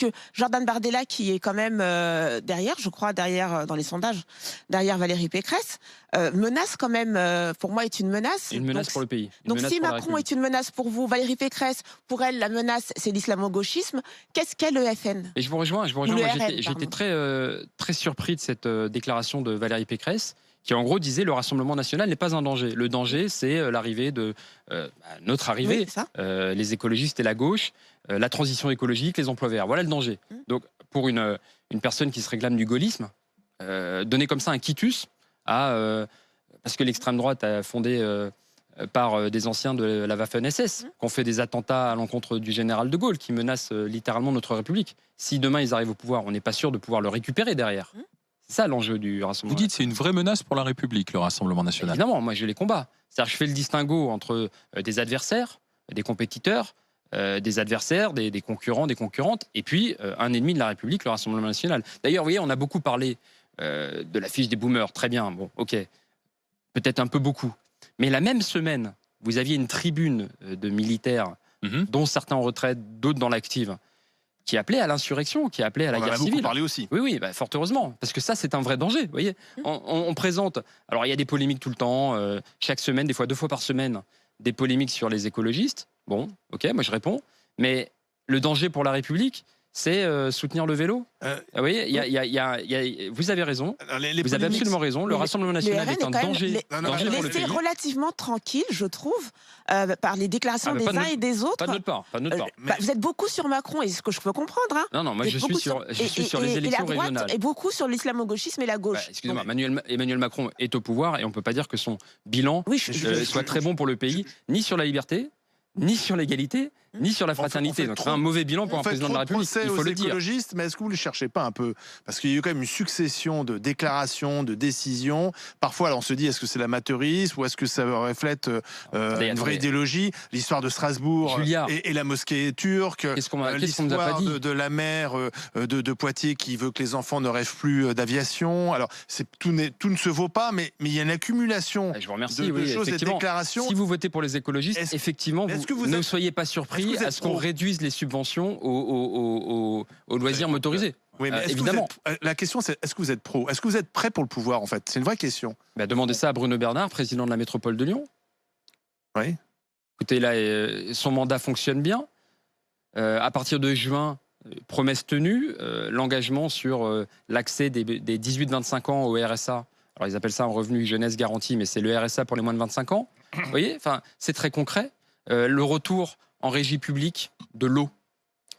que Jordan Bardella, qui est quand même derrière, je crois, dans les sondages, derrière Valérie Pécresse, menace quand même, pour moi, est une menace. Une menace pour le pays. Donc si Macron est une menace pour vous, Valérie Pécresse, pour elle, la menace, c'est l'islamo-gauchisme, qu'est-ce qu'est le FN? Et je vous rejoins. J'étais très surpris de cette déclaration de Valérie Pécresse, qui en gros disait le Rassemblement national n'est pas un danger. Le danger, c'est l'arrivée de notre arrivée, oui, les écologistes et la gauche, la transition écologique, les emplois verts. Voilà le danger. Donc pour une personne qui se réclame du gaullisme, donner comme ça un quitus parce que l'extrême droite a fondé par des anciens de la Waffen-SS, qui ont fait des attentats à l'encontre du général de Gaulle, qui menacent littéralement notre République. Si demain ils arrivent au pouvoir, on n'est pas sûr de pouvoir le récupérer derrière. C'est ça l'enjeu du Rassemblement. Vous dites c'est une vraie menace pour la République, le Rassemblement national. Évidemment, moi je les combats. C'est-à-dire je fais le distinguo entre des adversaires, des compétiteurs, des adversaires, des concurrents, des concurrentes, et puis un ennemi de la République, le Rassemblement national. D'ailleurs, vous voyez, on a beaucoup parlé de la fiche des boomers, très bien, bon, ok, peut-être un peu beaucoup. Mais la même semaine, vous aviez une tribune de militaires, dont certains en retraite, d'autres dans l'active, qui appelait à l'insurrection, qui appelait à la guerre civile. On en a beaucoup parlé aussi. Oui, bah, fort heureusement, parce que ça, c'est un vrai danger. Vous voyez, on présente. Alors, il y a des polémiques tout le temps, chaque semaine, des fois 2 fois par semaine, des polémiques sur les écologistes. Bon, ok, moi je réponds. Mais le danger pour la République, c'est soutenir le vélo. Vous voyez, vous avez raison. Vous avez absolument raison. Le Rassemblement national est un danger pour le pays. Relativement tranquille, je trouve, par les déclarations des uns et des autres. Pas de notre part. Vous êtes beaucoup sur Macron, et ce que je peux comprendre. Hein. Non, moi je suis sur les élections régionales. Et beaucoup sur l'islamo-gauchisme et la gauche. Excusez-moi, Emmanuel Macron est au pouvoir et on ne peut pas dire que son bilan soit très bon pour le pays, ni sur la liberté, ni sur l'égalité, ni sur la fraternité. Donc c'est un mauvais bilan pour un président de la République, il faut le dire. Écologistes, mais est-ce que vous ne les cherchez pas un peu? Parce qu'il y a eu quand même une succession de déclarations, de décisions. Parfois, alors, on se dit, est-ce que c'est l'amateurisme ou est-ce que ça reflète une vraie idéologie? L'histoire de Strasbourg et la mosquée turque, l'histoire de la maire de Poitiers qui veut que les enfants ne rêvent plus d'aviation. Alors, tout ne se vaut pas, mais il y a une accumulation je vous remercie, de choses et de déclarations. Si vous votez pour les écologistes, effectivement, vous ne soyez pas surpris à ce qu'on réduise les subventions aux loisirs motorisés. Oui, mais évidemment. La question, c'est est-ce que vous êtes pro? Est-ce que vous êtes prêt pour le pouvoir, en fait? C'est une vraie question. Demandez ça à Bruno Bernard, président de la métropole de Lyon. Oui. Écoutez, là, son mandat fonctionne bien. À partir de juin, promesse tenue, l'engagement sur l'accès des 18-25 ans au RSA. Alors, ils appellent ça un revenu jeunesse garanti, mais c'est le RSA pour les moins de 25 ans. Vous voyez, c'est très concret. Le retour en régie publique de l'eau.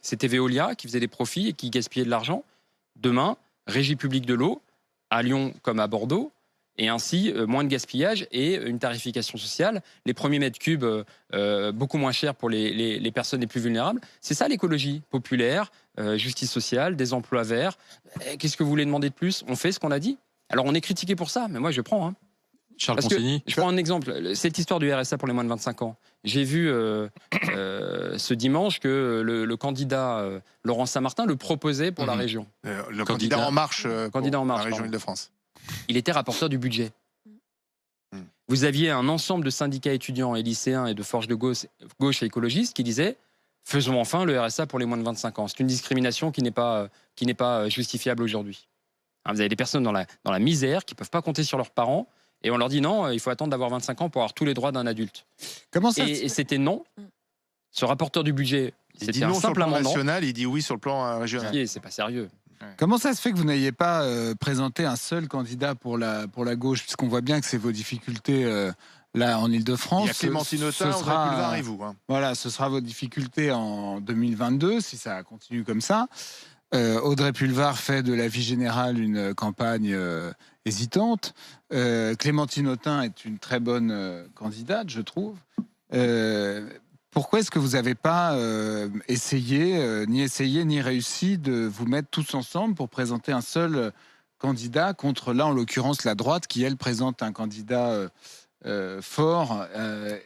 C'était Veolia qui faisait des profits et qui gaspillait de l'argent. Demain, régie publique de l'eau, à Lyon comme à Bordeaux, et ainsi moins de gaspillage et une tarification sociale. Les premiers mètres cubes beaucoup moins chers pour les personnes les plus vulnérables. C'est ça l'écologie populaire, justice sociale, des emplois verts. Qu'est-ce que vous voulez demander de plus? On fait ce qu'on a dit. Alors on est critiqué pour ça, mais moi je prends. Hein. Charles Consigny. Je prends un exemple, cette histoire du RSA pour les moins de 25 ans. J'ai vu ce dimanche que le candidat Laurent Saint-Martin le proposait pour la région. Le candidat En Marche pour la région Île-de-France. Il était rapporteur du budget. Vous aviez un ensemble de syndicats étudiants et lycéens et de forces de gauche et écologistes qui disaient « Faisons enfin le RSA pour les moins de 25 ans ». C'est une discrimination qui n'est pas justifiable aujourd'hui. Vous avez des personnes dans la misère qui ne peuvent pas compter sur leurs parents. Et on leur dit non, il faut attendre d'avoir 25 ans pour avoir tous les droits d'un adulte. Et c'était non. Ce rapporteur du budget, c'était un simple amendement. National, il dit oui sur le plan régional. C'est pas sérieux. Comment ça se fait que vous n'ayez pas présenté un seul candidat pour la gauche, puisqu'on voit bien que c'est vos difficultés là en Ile-de-France? Il y a Clémentine Autain, Audrey Pulvar et vous. Voilà, ce sera vos difficultés en 2022 si ça continue comme ça. Audrey Pulvar fait de la vie générale une campagne hésitante. Clémentine Autain est une très bonne candidate, je trouve. Pourquoi est-ce que vous n'avez pas essayé ni réussi de vous mettre tous ensemble pour présenter un seul candidat contre, là en l'occurrence, la droite qui, elle, présente un candidat fort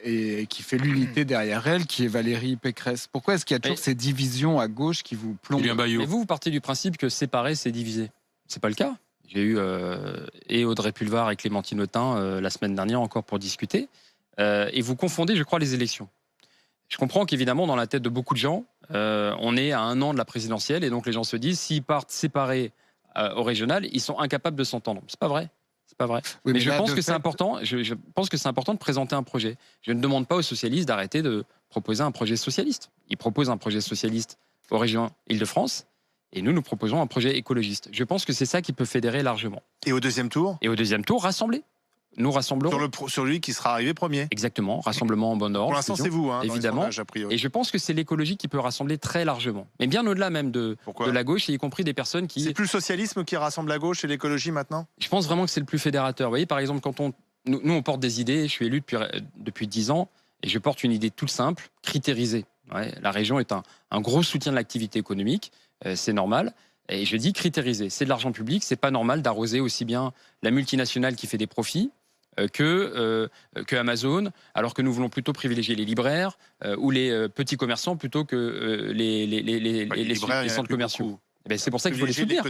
et qui fait l'unité derrière elle, qui est Valérie Pécresse? Pourquoi est-ce qu'il y a toujours ces divisions à gauche qui vous plombent? Mais vous partez du principe que séparer, c'est diviser. C'est pas le cas. J'ai eu et Audrey Pulvar et Clémentine Autain la semaine dernière encore pour discuter. Et vous confondez, je crois, les élections. Je comprends qu'évidemment, dans la tête de beaucoup de gens, on est à 1 an de la présidentielle et donc les gens se disent s'ils partent séparés au régional, ils sont incapables de s'entendre. C'est pas vrai. C'est pas vrai. Oui, mais je là, pense de que c'est fait- important. Je pense que c'est important de présenter un projet. Je ne demande pas aux socialistes d'arrêter de proposer un projet socialiste. Ils proposent un projet socialiste aux régions Île-de-France et nous proposons un projet écologiste. Je pense que c'est ça qui peut fédérer largement. Et au deuxième tour, Et au deuxième tour, rassembler. Nous rassemblerons. sur lui qui sera arrivé premier. Exactement, rassemblement en bon ordre. Pour l'instant, fusion, c'est vous, hein, dans les évidemment. sondages, a priori. Et je pense que c'est l'écologie qui peut rassembler très largement. Mais bien au-delà même de Pourquoi la gauche, et y compris des personnes C'est qui... plus le socialisme qui rassemble la gauche et l'écologie maintenant? Je pense vraiment que c'est le plus fédérateur. Vous voyez, par exemple, quand nous, on porte des idées, je suis élu depuis 10 ans, et je porte une idée toute simple, critériser. Ouais, la région est un gros soutien de l'activité économique, c'est normal. Et je dis critériser. C'est de l'argent public, c'est pas normal d'arroser aussi bien la multinationale qui fait des profits que Amazon, alors que nous voulons plutôt privilégier les libraires ou les petits commerçants plutôt que les centres commerciaux. Ben, c'est pour ça qu'il faut les soutenir.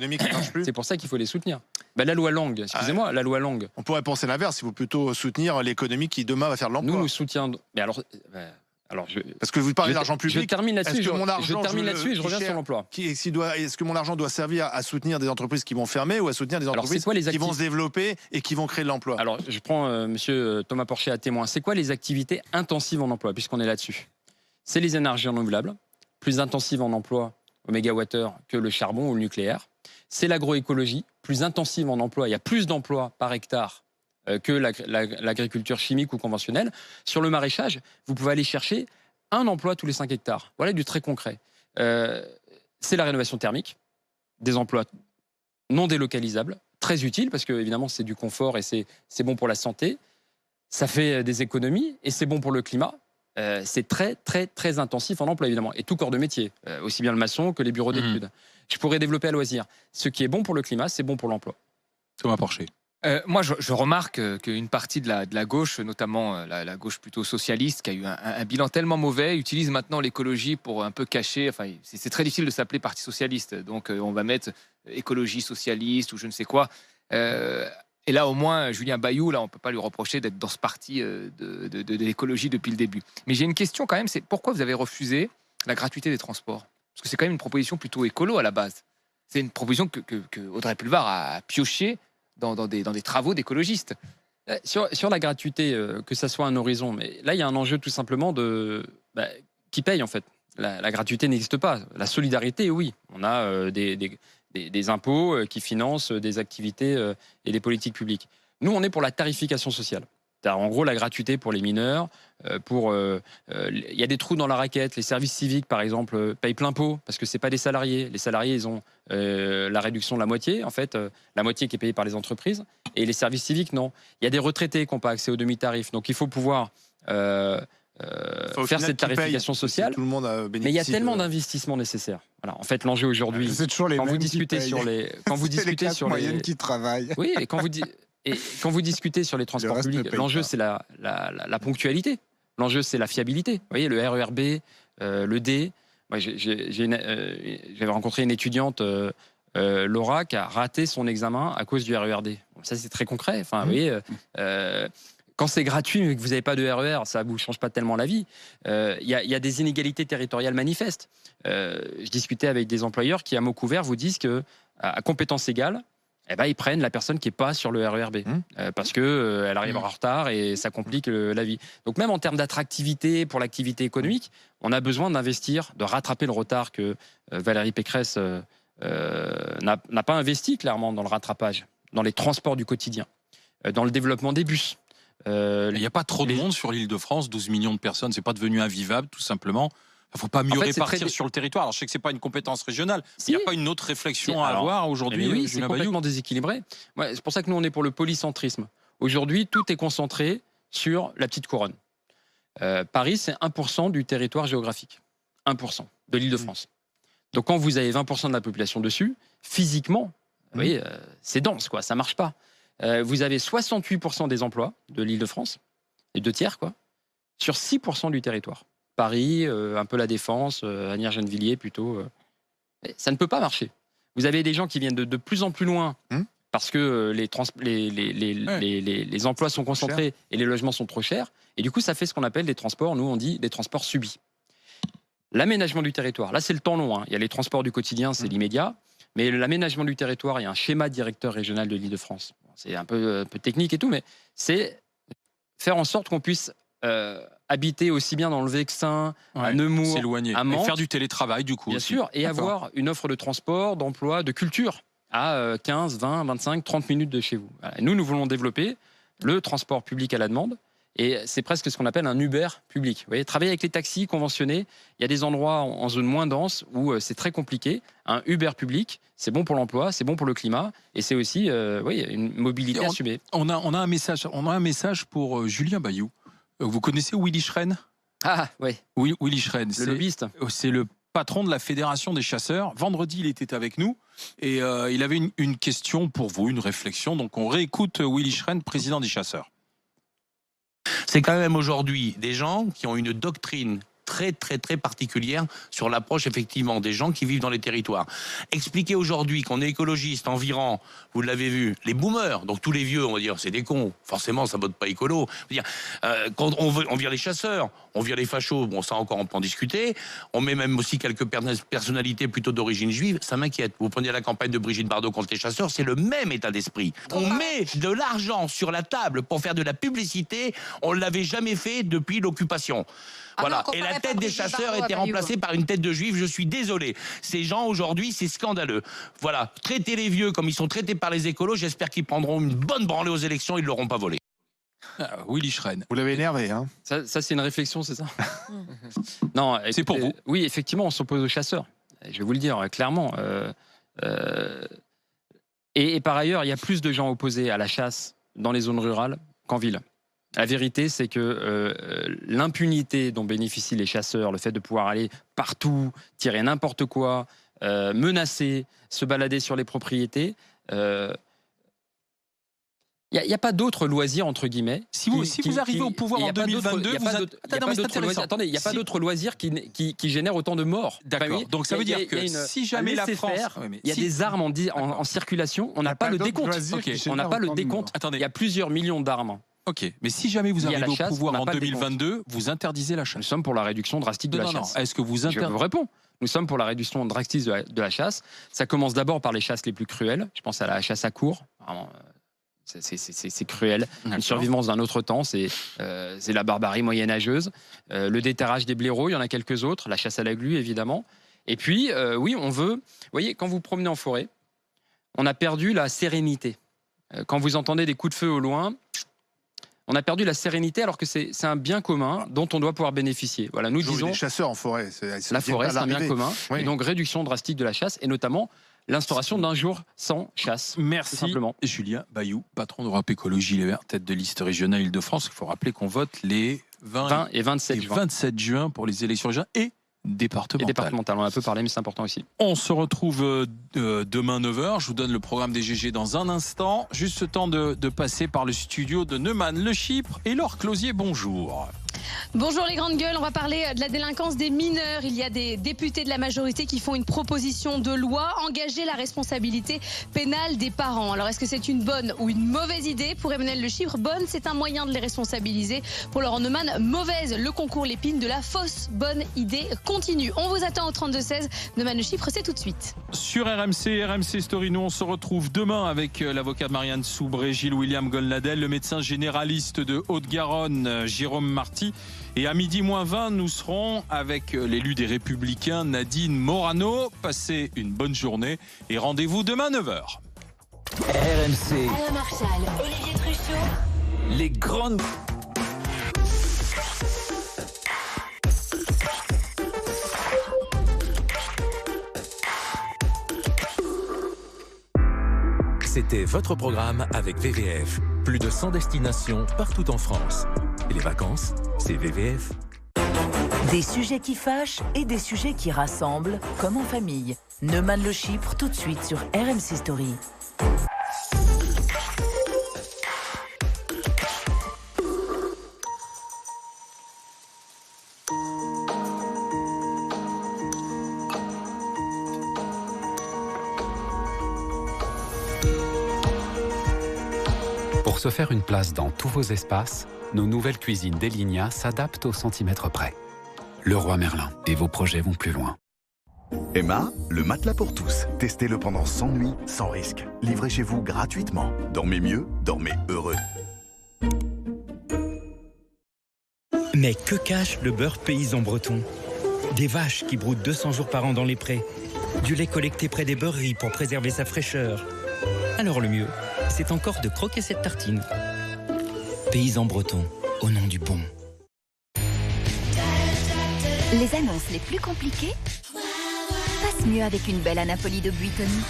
C'est pour ça qu'il faut les soutenir. Ben, la loi Lang, excusez-moi, la loi Lang. On pourrait penser l'inverse, il faut plutôt soutenir l'économie qui demain va faire de l'emploi. Nous soutiendrons. Mais Parce que vous parlez d'argent public. Je termine là-dessus. Est-ce que mon argent, et je reviens sur l'emploi. Est-ce que mon argent doit servir à soutenir des entreprises qui vont fermer ou à soutenir des entreprises qui vont se développer et qui vont créer de l'emploi? Alors, je prends monsieur Thomas Porcher à témoin. C'est quoi les activités intensives en emploi, puisqu'on est là-dessus? C'est les énergies renouvelables, plus intensives en emploi au mégawattheure que le charbon ou le nucléaire. C'est l'agroécologie, plus intensive en emploi. Il y a plus d'emplois par hectare que l'agriculture chimique ou conventionnelle. Sur le maraîchage, vous pouvez aller chercher un emploi tous les 5 hectares. Voilà du très concret. C'est la rénovation thermique, des emplois non délocalisables, très utiles parce que évidemment c'est du confort et c'est bon pour la santé. Ça fait des économies et c'est bon pour le climat. C'est très très très intensif en emploi évidemment et tout corps de métier, aussi bien le maçon que les bureaux d'études. Je pourrais développer à loisir. Ce qui est bon pour le climat, c'est bon pour l'emploi. Thomas Porcher. Moi, je remarque qu'une partie de la gauche, notamment la gauche plutôt socialiste, qui a eu un bilan tellement mauvais, utilise maintenant l'écologie pour un peu cacher. Enfin, c'est très difficile de s'appeler parti socialiste. Donc, on va mettre écologie socialiste ou je ne sais quoi. Et là, au moins, Julien Bayou, là, on ne peut pas lui reprocher d'être dans ce parti de l'écologie depuis le début. Mais j'ai une question quand même, c'est pourquoi vous avez refusé la gratuité des transports? Parce que c'est quand même une proposition plutôt écolo à la base. C'est une proposition que Audrey Pulvar a pioché dans des travaux d'écologistes. Sur la gratuité, que ça soit un horizon, mais là, il y a un enjeu tout simplement qui paye en fait. La gratuité n'existe pas. La solidarité, oui. On a des impôts qui financent des activités et des politiques publiques. Nous, on est pour la tarification sociale. En gros, la gratuité pour les mineurs, il y a des trous dans la raquette. Les services civiques, par exemple, payent plein pot parce que c'est pas des salariés. Les salariés, ils ont la réduction de la moitié, en fait, la moitié qui est payée par les entreprises, et les services civiques, non. Il y a des retraités qui n'ont pas accès au demi-tarif, donc il faut pouvoir faire cette tarification sociale. Tout le monde a mais il y a tellement d'investissements nécessaires. Voilà. En fait, l'enjeu aujourd'hui, c'est toujours les quand mêmes vous discutez qui sur les, quand vous discutez sur les qui travaillent. oui, et quand vous discutez sur les transports publics, l'enjeu c'est la ponctualité. L'enjeu c'est la fiabilité. Vous voyez, le RERB, le D. Moi, j'avais rencontré une étudiante, Laura, qui a raté son examen à cause du RERD. Bon, ça c'est très concret. Enfin, vous voyez, quand c'est gratuit mais que vous n'avez pas de RER, ça ne vous change pas tellement la vie. Il y a des inégalités territoriales manifestes. Je discutais avec des employeurs qui, à mots couverts, vous disent qu'à compétences égales, ils prennent la personne qui n'est pas sur le RERB parce qu'elle arrive en retard et ça complique la vie. Donc même en termes d'attractivité pour l'activité économique, on a besoin d'investir, de rattraper le retard que Valérie Pécresse n'a pas investi clairement dans le rattrapage, dans les transports du quotidien, dans le développement des bus. Il n'y a pas trop de monde sur l'Île-de-France, 12 millions de personnes, c'est pas devenu invivable tout simplement. Il ne faut pas mieux répartir sur le territoire. Alors je sais que ce n'est pas une compétence régionale. Il n'y a pas une autre réflexion à avoir aujourd'hui. Oui, c'est complètement déséquilibré. Ouais, c'est pour ça que nous, on est pour le polycentrisme. Aujourd'hui, tout est concentré sur la petite couronne. Paris, c'est 1% du territoire géographique. 1% de l'Île-de-France. Donc quand vous avez 20% de la population dessus, physiquement, vous voyez, c'est dense, quoi, ça ne marche pas. Vous avez 68% des emplois de l'Île-de-France, les 2 tiers, quoi, sur 6% du territoire. Paris, un peu la Défense, Asnières-Gennevilliers plutôt. Ça ne peut pas marcher. Vous avez des gens qui viennent de plus en plus loin parce que les emplois sont concentrés et les logements sont trop chers. Et du coup, ça fait ce qu'on appelle des transports, nous on dit des transports subis. L'aménagement du territoire, là c'est le temps long. Il y a les transports du quotidien, c'est l'immédiat. Mais l'aménagement du territoire, il y a un schéma directeur régional de l'Île-de-France. C'est un peu technique et tout, mais c'est faire en sorte qu'on puisse habiter aussi bien dans le Vexin, à Nemours, à Mantes. Et faire du télétravail du coup. Bien sûr, et avoir une offre de transport, d'emploi, de culture à 15, 20, 25, 30 minutes de chez vous. Voilà. Nous voulons développer le transport public à la demande. Et c'est presque ce qu'on appelle un Uber public. Vous voyez, travailler avec les taxis conventionnés, il y a des endroits en zone moins dense où c'est très compliqué. Un Uber public, c'est bon pour l'emploi, c'est bon pour le climat, et c'est aussi une mobilité assumée. On a un message pour Julien Bayou. Vous connaissez Willy Schren ? Ah oui. Willy Schren, le lobbyiste. C'est le patron de la Fédération des chasseurs. Vendredi, il était avec nous et il avait une question pour vous, une réflexion. Donc on réécoute Willy Schren, président des chasseurs. C'est quand même aujourd'hui des gens qui ont une doctrine très particulière sur l'approche effectivement des gens qui vivent dans les territoires. Expliquer aujourd'hui qu'on est écologiste environ, vous l'avez vu, les boomers, donc tous les vieux, on va dire c'est des cons, forcément ça vote pas écolo. Quand on vire les chasseurs, on vire les fachos, bon ça encore on peut en discuter, on met même aussi quelques personnalités plutôt d'origine juive, ça m'inquiète. Vous prenez la campagne de Brigitte Bardot contre les chasseurs, c'est le même état d'esprit. On met de l'argent sur la table pour faire de la publicité, on l'avait jamais fait depuis l'occupation. Voilà. Et la tête des chasseurs était remplacée par une tête de juif. Je suis désolé. Ces gens aujourd'hui, c'est scandaleux. Voilà. Traiter les vieux comme ils sont traités par les écolos, j'espère qu'ils prendront une bonne branlée aux élections. Ils ne l'auront pas volé. Willy Schren. Vous l'avez énervé, hein ? Ça c'est une réflexion, c'est ça ? Non, c'est pour vous. Oui, effectivement, on s'oppose aux chasseurs. Je vais vous le dire clairement. Et par ailleurs, il y a plus de gens opposés à la chasse dans les zones rurales qu'en ville. La vérité, c'est que l'impunité dont bénéficient les chasseurs, le fait de pouvoir aller partout, tirer n'importe quoi, menacer, se balader sur les propriétés, il n'y a pas d'autre loisir, entre guillemets. Si vous arrivez au pouvoir en 2022, il n'y a pas d'autre loisir qui génère autant de morts. D'accord. Donc ça veut dire que si jamais la France... Il y a des armes en circulation, on n'a pas le décompte. On n'a pas le décompte. Il y a plusieurs millions d'armes. Ok, mais si jamais vous arrivez au pouvoir en 2022, vous interdisez la chasse. Nous sommes pour la réduction drastique de la chasse. Est-ce que vous Je vous réponds. Nous sommes pour la réduction drastique de la chasse. Ça commence d'abord par les chasses les plus cruelles. Je pense à la chasse à courre. Vraiment, c'est cruel. Une survivance d'un autre temps, c'est la barbarie moyenâgeuse. Le déterrage des blaireaux, il y en a quelques autres. La chasse à la glu, évidemment. Et puis, oui, on veut... Vous voyez, quand vous promenez en forêt, on a perdu la sérénité. Quand vous entendez des coups de feu au loin... On a perdu la sérénité alors que c'est un bien commun dont on doit pouvoir bénéficier. Voilà, nous disons... Les chasseurs en forêt. La forêt, c'est un bien commun. Oui. Et donc, réduction drastique de la chasse et notamment l'instauration d'un jour sans chasse. Merci. Simplement. Julien Bayou, patron d'Europe Écologie Les Verts, tête de liste régionale Île-de-France. Il faut rappeler qu'on vote les 20 et 27 juin pour les élections régionales et départementales. On a un peu parlé, mais c'est important aussi. On se retrouve demain 9h. Je vous donne le programme des GG dans un instant. Juste le temps de passer par le studio de Neumann, Le Chypre et Laure Closier. Bonjour. Bonjour les grandes gueules, on va parler de la délinquance des mineurs. Il y a des députés de la majorité qui font une proposition de loi, engager la responsabilité pénale des parents. Alors est-ce que c'est une bonne ou une mauvaise idée? Pour Emmanuel Le Chypre, bonne, c'est un moyen de les responsabiliser. Pour Laurent Neumann, mauvaise, le concours l'épine de la fausse bonne idée continue. On vous attend au 32-16. Neumann Le Chypre, c'est tout de suite. Sur RMC Story, nous on se retrouve demain avec l'avocat Marianne Soubré, Gilles William Golnadel, le médecin généraliste de Haute-Garonne, Jérôme Marty. Et à 12h20, nous serons avec l'élu des Républicains, Nadine Morano. Passez une bonne journée et rendez-vous demain 9h. RMC. Alain Marchal, Olivier Truchot. Les grandes... C'était votre programme avec VVF. Plus de 100 destinations partout en France. Et les vacances, c'est VVF. Des sujets qui fâchent et des sujets qui rassemblent, comme en famille. Neumann Le Chypre, tout de suite sur RMC Story. Pour se faire une place dans tous vos espaces, nos nouvelles cuisines Delinia s'adaptent au centimètre près. Leroy Merlin. Et vos projets vont plus loin. Emma, le matelas pour tous. Testez-le pendant 100 nuits, sans risque. Livré chez vous gratuitement. Dormez mieux, dormez heureux. Mais que cache le beurre paysan breton? Des vaches qui broutent 200 jours par an dans les prés. Du lait collecté près des beurreries pour préserver sa fraîcheur. Alors le mieux, c'est encore de croquer cette tartine. Paysan breton, au nom du bon. Les annonces les plus compliquées passent mieux avec une belle Anapoli de Buitoni.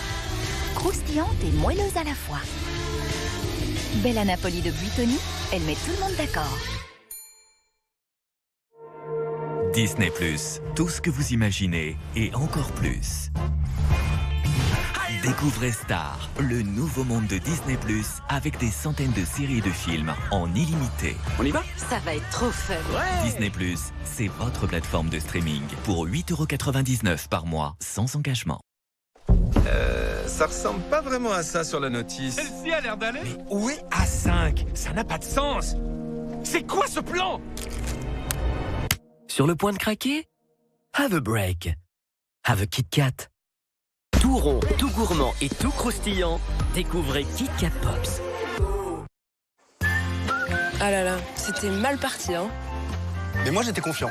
Croustillante et moelleuse à la fois. Belle Anapoli de Buitoni, elle met tout le monde d'accord. Disney+, tout ce que vous imaginez et encore plus. Découvrez Star, le nouveau monde de Disney+, avec des centaines de séries et de films en illimité. On y va? Ça va être trop fun. Ouais. Disney+, c'est votre plateforme de streaming pour 8,99 € par mois, sans engagement. Ça ressemble pas vraiment à ça sur la notice. Celle-ci a l'air d'aller. Mais où est A5? Ça n'a pas de sens. C'est quoi ce plan? Sur le point de craquer? Have a break. Have a Kit Kat. Tout rond, tout gourmand et tout croustillant, découvrez Kit Kat Pops. Ah là là, c'était mal parti, hein. Mais moi j'étais confiant.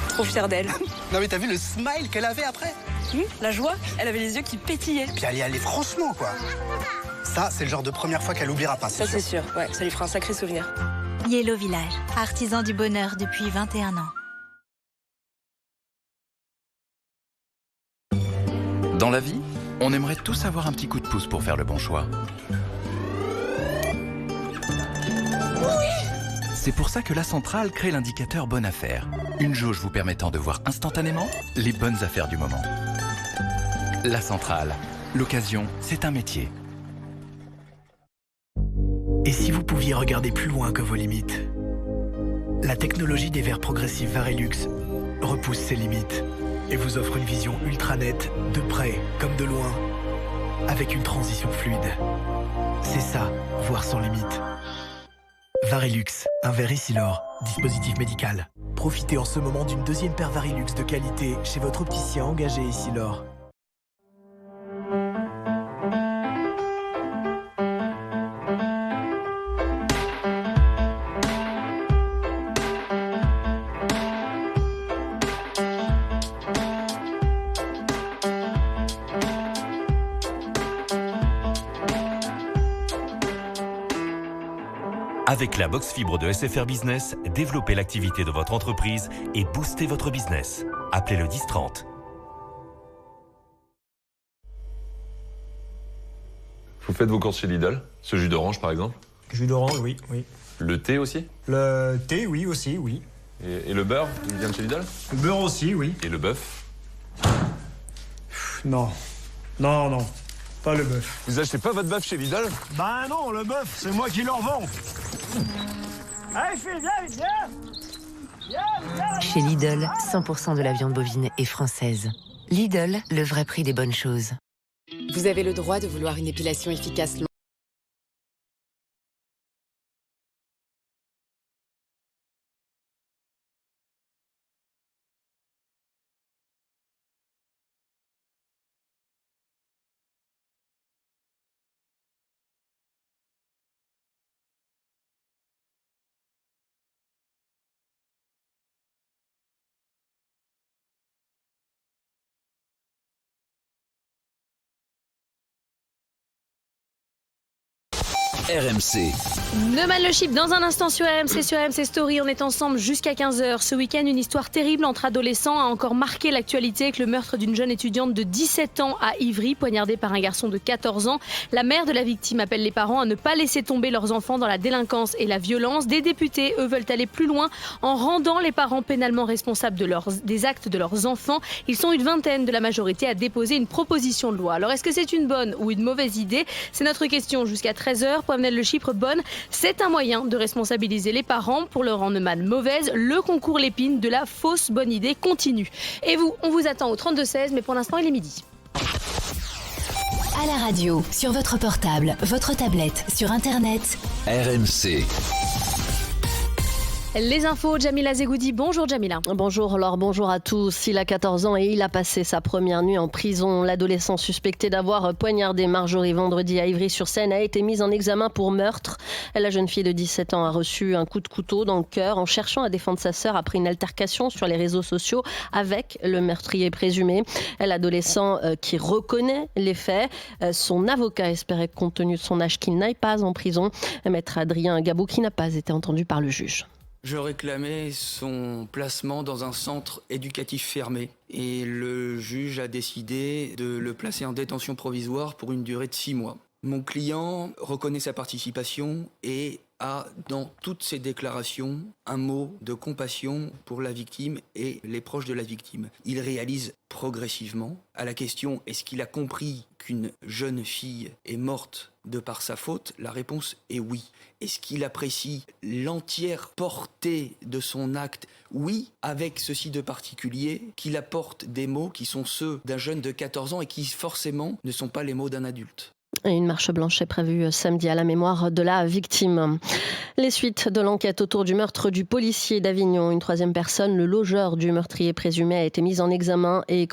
Trop fière d'elle. Non mais t'as vu le smile qu'elle avait après? La joie, elle avait les yeux qui pétillaient. Puis elle y allait franchement, quoi. Ça, c'est le genre de première fois qu'elle oubliera pas, Ça c'est sûr, ouais, ça lui fera un sacré souvenir. Yellow Village, artisan du bonheur depuis 21 ans. Dans la vie, on aimerait tous avoir un petit coup de pouce pour faire le bon choix. C'est pour ça que la centrale crée l'indicateur Bonne Affaire. Une jauge vous permettant de voir instantanément les bonnes affaires du moment. La centrale. L'occasion, c'est un métier. Et si vous pouviez regarder plus loin que vos limites? La technologie des verres progressifs Varilux repousse ses limites et vous offre une vision ultra nette, de près comme de loin, avec une transition fluide. C'est ça, voir sans limite. Varilux, un verre Essilor, dispositif médical. Profitez en ce moment d'une deuxième paire Varilux de qualité chez votre opticien engagé Essilor. Avec la box fibre de SFR Business, développez l'activité de votre entreprise et boostez votre business. Appelez le 1030. Vous faites vos courses chez Lidl? Ce jus d'orange par exemple? Jus d'orange, oui, oui. Le thé aussi? Le thé, oui, aussi, oui. Et le beurre, il vient de chez Lidl? Le beurre aussi, oui. Et le bœuf? Non. Non, non. Pas le bœuf. Vous achetez pas votre bœuf chez Lidl? Ben non, le bœuf, c'est moi qui le revends. Allez, fais, viens. Chez Lidl, 100% de la viande bovine est française. Lidl, le vrai prix des bonnes choses. Vous avez le droit de vouloir une épilation efficace. RMC. Neumann le Chip dans un instant sur RMC Story. On est ensemble jusqu'à 15h. Ce week-end, une histoire terrible entre adolescents a encore marqué l'actualité avec le meurtre d'une jeune étudiante de 17 ans à Ivry, poignardée par un garçon de 14 ans. La mère de la victime appelle les parents à ne pas laisser tomber leurs enfants dans la délinquance et la violence. Des députés, eux, veulent aller plus loin en rendant les parents pénalement responsables des actes de leurs enfants. Ils sont une vingtaine de la majorité à déposer une proposition de loi. Alors, est-ce que c'est une bonne ou une mauvaise idée? C'est notre question jusqu'à 13h. Poivnel le Chypre, bonne. C'est un moyen de responsabiliser les parents pour leur rendre mal mauvaise. Le concours Lépine de la fausse bonne idée continue. Et vous, on vous attend au 32-16, mais pour l'instant, il est midi. À la radio, sur votre portable, votre tablette, sur Internet. RMC. Les infos, Jamila Zegoudi. Bonjour Jamila. Bonjour Laure, bonjour à tous. Il a 14 ans et il a passé sa première nuit en prison. L'adolescent suspecté d'avoir poignardé Marjorie vendredi à Ivry-sur-Seine a été mis en examen pour meurtre. La jeune fille de 17 ans a reçu un coup de couteau dans le cœur en cherchant à défendre sa sœur après une altercation sur les réseaux sociaux avec le meurtrier présumé. L'adolescent qui reconnaît les faits. Son avocat espérait, compte tenu de son âge, qu'il n'aille pas en prison. Maître Adrien Gabot qui n'a pas été entendu par le juge. Je réclamais son placement dans un centre éducatif fermé et le juge a décidé de le placer en détention provisoire pour une durée de 6 mois. Mon client reconnaît sa participation et a dans toutes ses déclarations un mot de compassion pour la victime et les proches de la victime. Il réalise progressivement à la question « Est-ce qu'il a compris qu'une jeune fille est morte de par sa faute ?» La réponse est oui. Est-ce qu'il apprécie l'entière portée de son acte? Oui, avec ceci de particulier, qu'il apporte des mots qui sont ceux d'un jeune de 14 ans et qui forcément ne sont pas les mots d'un adulte. Et une marche blanche est prévue samedi à la mémoire de la victime. Les suites de l'enquête autour du meurtre du policier d'Avignon. Une troisième personne, le logeur du meurtrier présumé, a été mise en examen et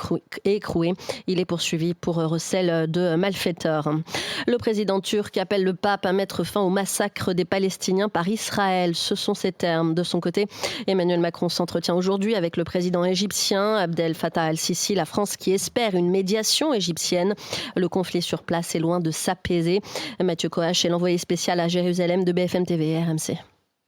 écroué. Il est poursuivi pour recel de malfaiteurs. Le président turc appelle le pape à mettre fin au massacre des Palestiniens par Israël. Ce sont ses termes. De son côté, Emmanuel Macron s'entretient aujourd'hui avec le président égyptien Abdel Fattah al-Sisi. La France qui espère une médiation égyptienne. Le conflit sur place est loin de s'apaiser. Mathieu Coache est l'envoyé spécial à Jérusalem de BFM TV et RMC.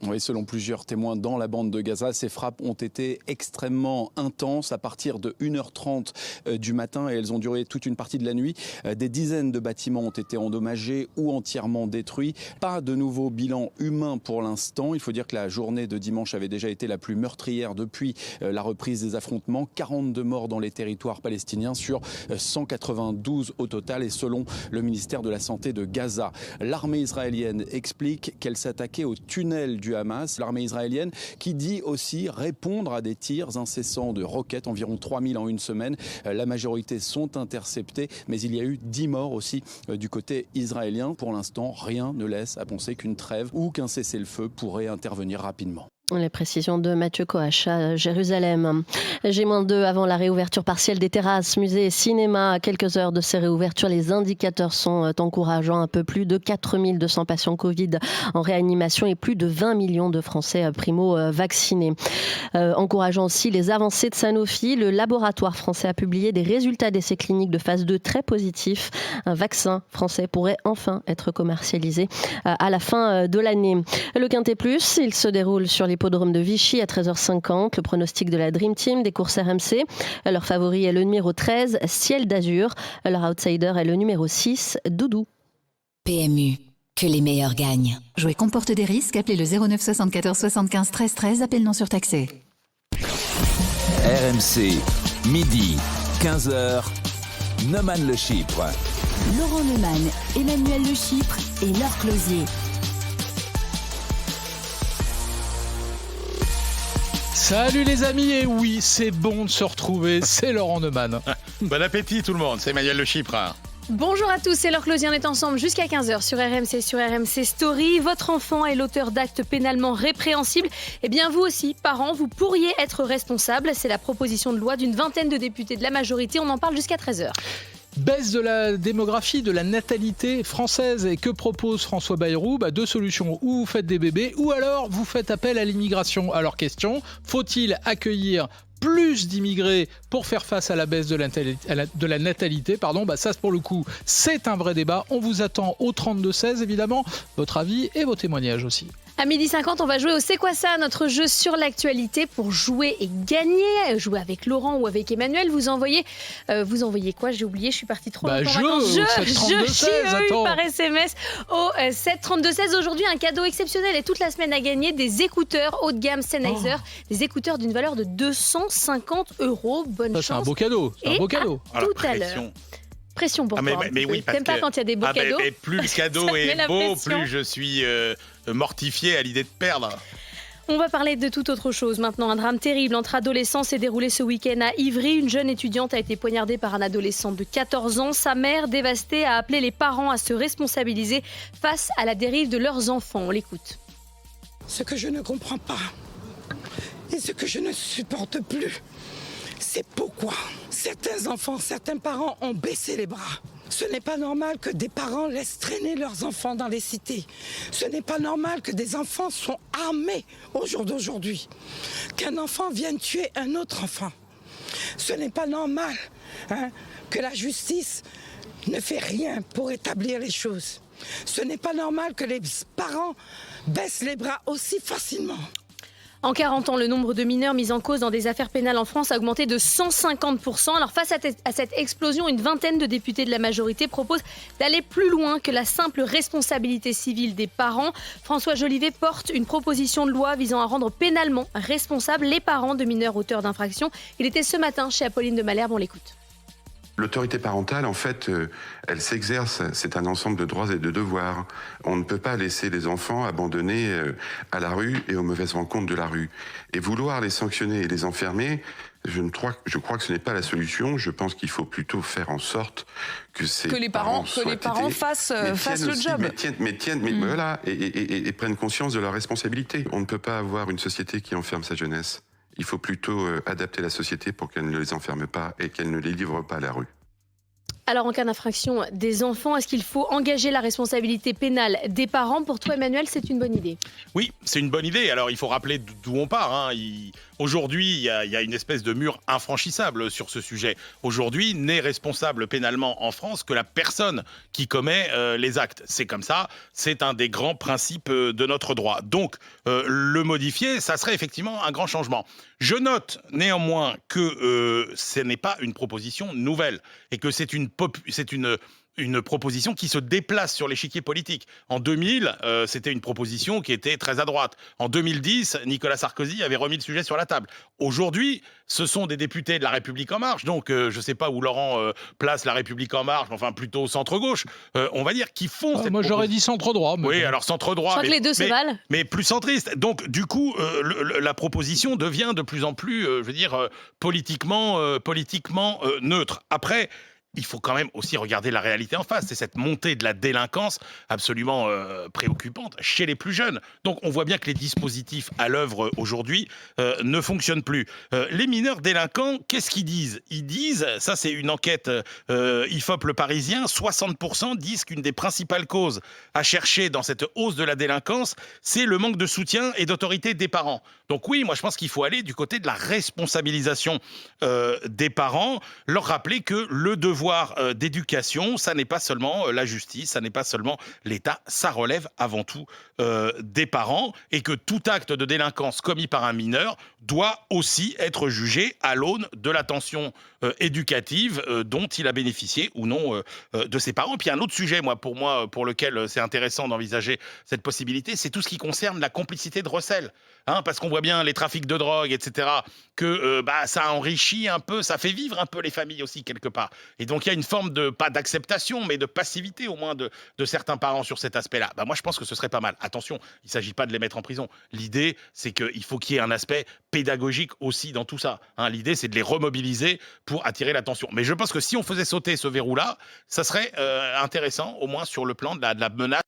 Oui, selon plusieurs témoins dans la bande de Gaza, ces frappes ont été extrêmement intenses à partir de 1h30 du matin et elles ont duré toute une partie de la nuit. Des dizaines de bâtiments ont été endommagés ou entièrement détruits. Pas de nouveau bilan humain pour l'instant. Il faut dire que la journée de dimanche avait déjà été la plus meurtrière depuis la reprise des affrontements. 42 morts dans les territoires palestiniens sur 192 au total et selon le ministère de la Santé de Gaza. L'armée israélienne explique qu'elle s'attaquait au tunnel du Hamas, l'armée israélienne qui dit aussi répondre à des tirs incessants de roquettes, environ 3000 en une semaine. La majorité sont interceptés, mais il y a eu 10 morts aussi du côté israélien. Pour l'instant, rien ne laisse à penser qu'une trêve ou qu'un cessez-le-feu pourrait intervenir rapidement. Les précisions de Mathieu Coache à Jérusalem. J-2 avant la réouverture partielle des terrasses, musées et cinémas. À quelques heures de ces réouvertures, les indicateurs sont encourageants. Un peu plus de 4200 patients Covid en réanimation et plus de 20 millions de Français primo-vaccinés. Encourageant aussi les avancées de Sanofi. Le laboratoire français a publié des résultats d'essais cliniques de phase 2 très positifs. Un vaccin français pourrait enfin être commercialisé à la fin de l'année. Le Quintet Plus, il se déroule sur l'hippodrome de Vichy à 13h50. Le pronostic de la Dream Team des courses RMC. Leur favori est le numéro 13, Ciel d'Azur. Leur outsider est le numéro 6, Doudou. PMU, que les meilleurs gagnent. Jouer comporte des risques. Appelez le 09 74 75 13 13. Appel non surtaxé. RMC, midi, 15h, Neumann Le Chypre. Laurent Neumann, Emmanuel Le Chypre et Laure Closier. Salut les amis, et oui, c'est bon de se retrouver, c'est Laurent Neumann. Bon appétit tout le monde, c'est Emmanuel Le Chypre. Bonjour à tous, c'est Laure Closier, on est ensemble jusqu'à 15h sur RMC, sur RMC Story. Votre enfant est l'auteur d'actes pénalement répréhensibles. Eh bien vous aussi, parents, vous pourriez être responsables. C'est la proposition de loi d'une vingtaine de députés de la majorité, on en parle jusqu'à 13h. Baisse de la démographie, de la natalité française. Et que propose François Bayrou ? Deux solutions. Ou vous faites des bébés, ou alors vous faites appel à l'immigration. Alors question, faut-il accueillir plus d'immigrés pour faire face à la baisse de la natalité, ça pour le coup, c'est un vrai débat. On vous attend au 32-16 évidemment, votre avis et vos témoignages aussi. À 12h50, on va jouer au C'est quoi ça, notre jeu sur l'actualité. Pour jouer et gagner, jouer avec Laurent ou avec Emmanuel, vous envoyez quoi ? J'ai oublié, je suis partie trop longtemps. Je par SMS au 732-16. Aujourd'hui, un cadeau exceptionnel et toute la semaine à gagner, des écouteurs haut de gamme Sennheiser, des écouteurs d'une valeur de 250 €. Bonne chance. C'est un beau cadeau. Tout à l'heure. Pression pour toi. Mais oui, t'aimes pas quand il y a des beaux cadeaux. Mais plus le cadeau est beau, plus je suis mortifié à l'idée de perdre. On va parler de toute autre chose maintenant. Un drame terrible entre adolescents s'est déroulé ce week-end à Ivry. Une jeune étudiante a été poignardée par un adolescent de 14 ans. Sa mère, dévastée, a appelé les parents à se responsabiliser face à la dérive de leurs enfants. On l'écoute. Ce que je ne comprends pas, Et ce que je ne supporte plus, c'est pourquoi certains enfants, certains parents ont baissé les bras. Ce n'est pas normal que des parents laissent traîner leurs enfants dans les cités. Ce n'est pas normal que des enfants soient armés au jour d'aujourd'hui. Qu'un enfant vienne tuer un autre enfant. Ce n'est pas normal que la justice ne fait rien pour établir les choses. Ce n'est pas normal que les parents baissent les bras aussi facilement. En 40 ans, le nombre de mineurs mis en cause dans des affaires pénales en France a augmenté de 150%. Alors face à cette explosion, une vingtaine de députés de la majorité proposent d'aller plus loin que la simple responsabilité civile des parents. François Jolivet porte une proposition de loi visant à rendre pénalement responsables les parents de mineurs auteurs d'infractions. Il était ce matin chez Apolline de Malherbe, on l'écoute. L'autorité parentale, en fait, elle s'exerce, c'est un ensemble de droits et de devoirs. On ne peut pas laisser les enfants abandonnés à la rue et aux mauvaises rencontres de la rue. Et vouloir les sanctionner et les enfermer, je crois que ce n'est pas la solution. Je pense qu'il faut plutôt faire en sorte que les parents fassent le job. Voilà, et prennent conscience de leur responsabilité. On ne peut pas avoir une société qui enferme sa jeunesse. Il faut plutôt adapter la société pour qu'elle ne les enferme pas et qu'elle ne les livre pas à la rue. Alors, en cas d'infraction des enfants, est-ce qu'il faut engager la responsabilité pénale des parents ? Pour toi, Emmanuel, c'est une bonne idée. Oui, c'est une bonne idée. Alors, il faut rappeler d'où on part. Aujourd'hui, il y a une espèce de mur infranchissable sur ce sujet. Aujourd'hui, n'est responsable pénalement en France que la personne qui commet les actes. C'est comme ça, c'est un des grands principes de notre droit. Donc, le modifier, ça serait effectivement un grand changement. Je note néanmoins que ce n'est pas une proposition nouvelle et que c'est une proposition qui se déplace sur l'échiquier politique. En 2000, c'était une proposition qui était très à droite. En 2010, Nicolas Sarkozy avait remis le sujet sur la table. Aujourd'hui, ce sont des députés de La République En Marche, donc je ne sais pas où Laurent place La République En Marche, enfin plutôt centre-gauche, on va dire, qui font cette moi j'aurais dit centre-droit. Oui, alors centre-droit. Je crois que les deux se valent. Mais plus centriste. Donc du coup, la proposition devient de plus en plus, politiquement neutre. Après, il faut quand même aussi regarder la réalité en face. C'est cette montée de la délinquance absolument préoccupante chez les plus jeunes. Donc on voit bien que les dispositifs à l'œuvre aujourd'hui ne fonctionnent plus. Les mineurs délinquants, qu'est-ce qu'ils disent ? Ils disent, ça c'est une enquête IFOP Le Parisien, 60% disent qu'une des principales causes à chercher dans cette hausse de la délinquance, c'est le manque de soutien et d'autorité des parents. Donc oui, moi je pense qu'il faut aller du côté de la responsabilisation des parents, leur rappeler que le devoir d'éducation, ça n'est pas seulement la justice, ça n'est pas seulement l'État, ça relève avant tout des parents et que tout acte de délinquance commis par un mineur doit aussi être jugé à l'aune de l'attention éducative dont il a bénéficié ou non de ses parents. Et puis un autre sujet, pour lequel c'est intéressant d'envisager cette possibilité, c'est tout ce qui concerne la complicité de recel. Parce qu'on voit bien les trafics de drogue, etc., que ça enrichit un peu, ça fait vivre un peu les familles aussi quelque part. Et donc il y a une forme pas d'acceptation, mais de passivité au moins de certains parents sur cet aspect-là. Moi je pense que ce serait pas mal. Attention, il ne s'agit pas de les mettre en prison. L'idée, c'est qu'il faut qu'il y ait un aspect pédagogique aussi dans tout ça. L'idée, c'est de les remobiliser pour attirer l'attention. Mais je pense que si on faisait sauter ce verrou-là, ça serait intéressant, au moins sur le plan de la menace.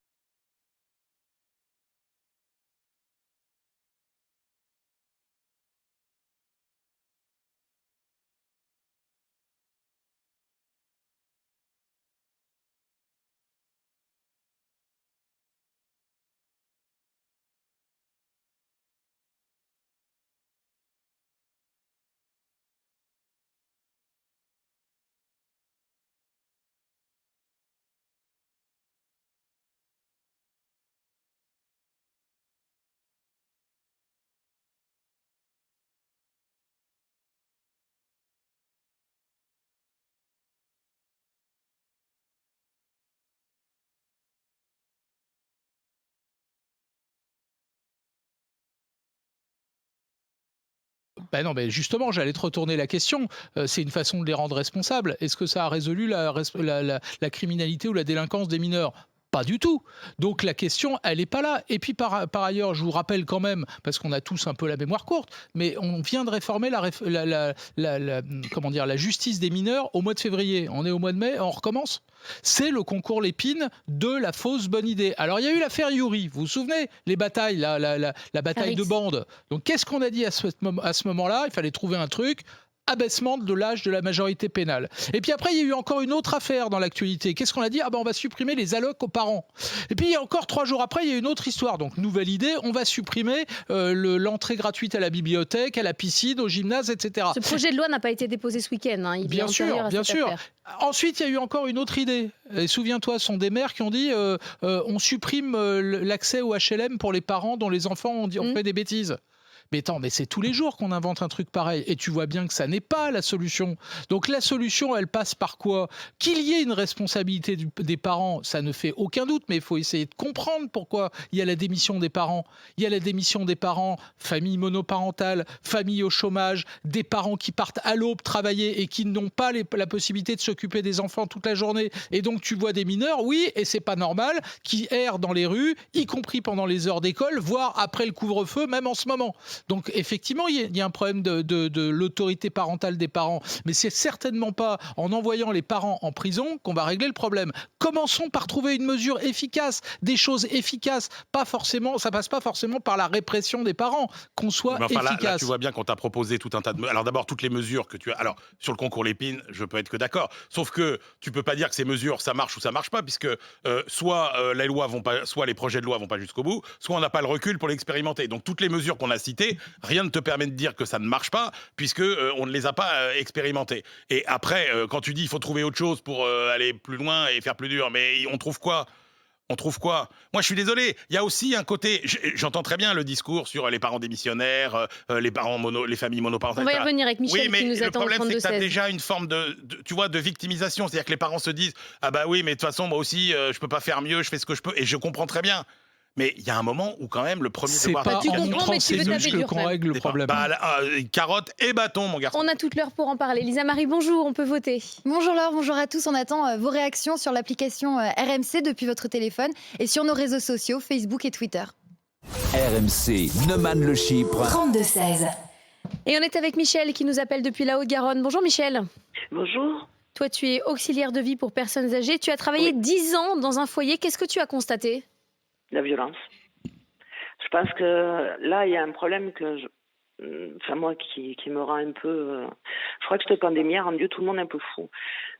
Non, mais justement, j'allais te retourner la question. C'est une façon de les rendre responsables. Est-ce que ça a résolu la criminalité ou la délinquance des mineurs ? Pas du tout. Donc la question, elle n'est pas là. Et puis par ailleurs, je vous rappelle quand même, parce qu'on a tous un peu la mémoire courte, mais on vient de réformer la justice des mineurs au mois de février. On est au mois de mai, on recommence. C'est le concours Lépine de la fausse bonne idée. Alors il y a eu l'affaire Youri, vous vous souvenez, les batailles, la bataille de bande. Donc qu'est-ce qu'on a dit à ce moment-là? Il fallait trouver un truc. Abaissement de l'âge de la majorité pénale. Et puis après, il y a eu encore une autre affaire dans l'actualité. Qu'est-ce qu'on a dit? On va supprimer les allocs aux parents. Et puis, il y a encore 3 jours après, il y a une autre histoire. Donc, nouvelle idée, on va supprimer l'entrée gratuite à la bibliothèque, à la piscine, au gymnase, etc. Ce projet de loi n'a pas été déposé ce week-end. Hein. Bien sûr. Ensuite, il y a eu encore une autre idée. Et souviens-toi, ce sont des maires qui ont dit on supprime l'accès au HLM pour les parents dont les enfants ont fait des bêtises. Mais attends, mais c'est tous les jours qu'on invente un truc pareil. Et tu vois bien que ça n'est pas la solution. Donc la solution, elle passe par quoi? Qu'il y ait une responsabilité des parents, ça ne fait aucun doute, mais il faut essayer de comprendre pourquoi il y a la démission des parents. Il y a la démission des parents, famille monoparentale, famille au chômage, des parents qui partent à l'aube travailler et qui n'ont pas la possibilité de s'occuper des enfants toute la journée. Et donc tu vois des mineurs, oui, et c'est pas normal, qui errent dans les rues, y compris pendant les heures d'école, voire après le couvre-feu, même en ce moment. Donc effectivement, il y a un problème de l'autorité parentale des parents, mais c'est certainement pas en envoyant les parents en prison qu'on va régler le problème. Commençons par trouver une mesure efficace, des choses efficaces. Ça passe pas forcément par la répression des parents, qu'on soit efficace. Là, tu vois bien qu'on t'a proposé tout un tas de mesures. Alors d'abord, toutes les mesures que tu as. Alors sur le concours Lépine, je peux être que d'accord. Sauf que tu peux pas dire que ces mesures ça marche ou ça marche pas, puisque soit les projets de loi vont pas jusqu'au bout, soit on n'a pas le recul pour l'expérimenter. Donc toutes les mesures qu'on a citées, rien ne te permet de dire que ça ne marche pas, puisque on ne les a pas expérimentées. Et après, quand tu dis il faut trouver autre chose pour aller plus loin et faire plus dur, mais on trouve quoi? Moi, je suis désolé. Il y a aussi un côté. J'entends très bien le discours sur les parents démissionnaires, les familles monoparentales. On va y revenir avec Michel qui nous attend au 32-16. Le problème, c'est que tu as déjà une forme de victimisation. C'est-à-dire que les parents se disent ah bah oui, mais de toute façon, moi aussi, je peux pas faire mieux. Je fais ce que je peux. Et je comprends très bien. Mais il y a un moment où quand même le premier devoir... C'est pas en montrant ses muscles qu'on règle le problème. Carotte et bâton, mon garçon. On a toute l'heure pour en parler. Lisa Marie, bonjour, on peut voter. Bonjour Laure, bonjour à tous. On attend vos réactions sur l'application RMC depuis votre téléphone et sur nos réseaux sociaux, Facebook et Twitter. RMC, Neumann le Chypre. 32-16. Et on est avec Michel qui nous appelle depuis la Haute-Garonne. Bonjour Michel. Bonjour. Toi, tu es auxiliaire de vie pour personnes âgées. Tu as travaillé 10 ans dans un foyer. Qu'est-ce que tu as constaté ? La violence. Je pense que là, il y a un problème moi, qui me rend un peu... je crois que cette pandémie a rendu tout le monde un peu fou.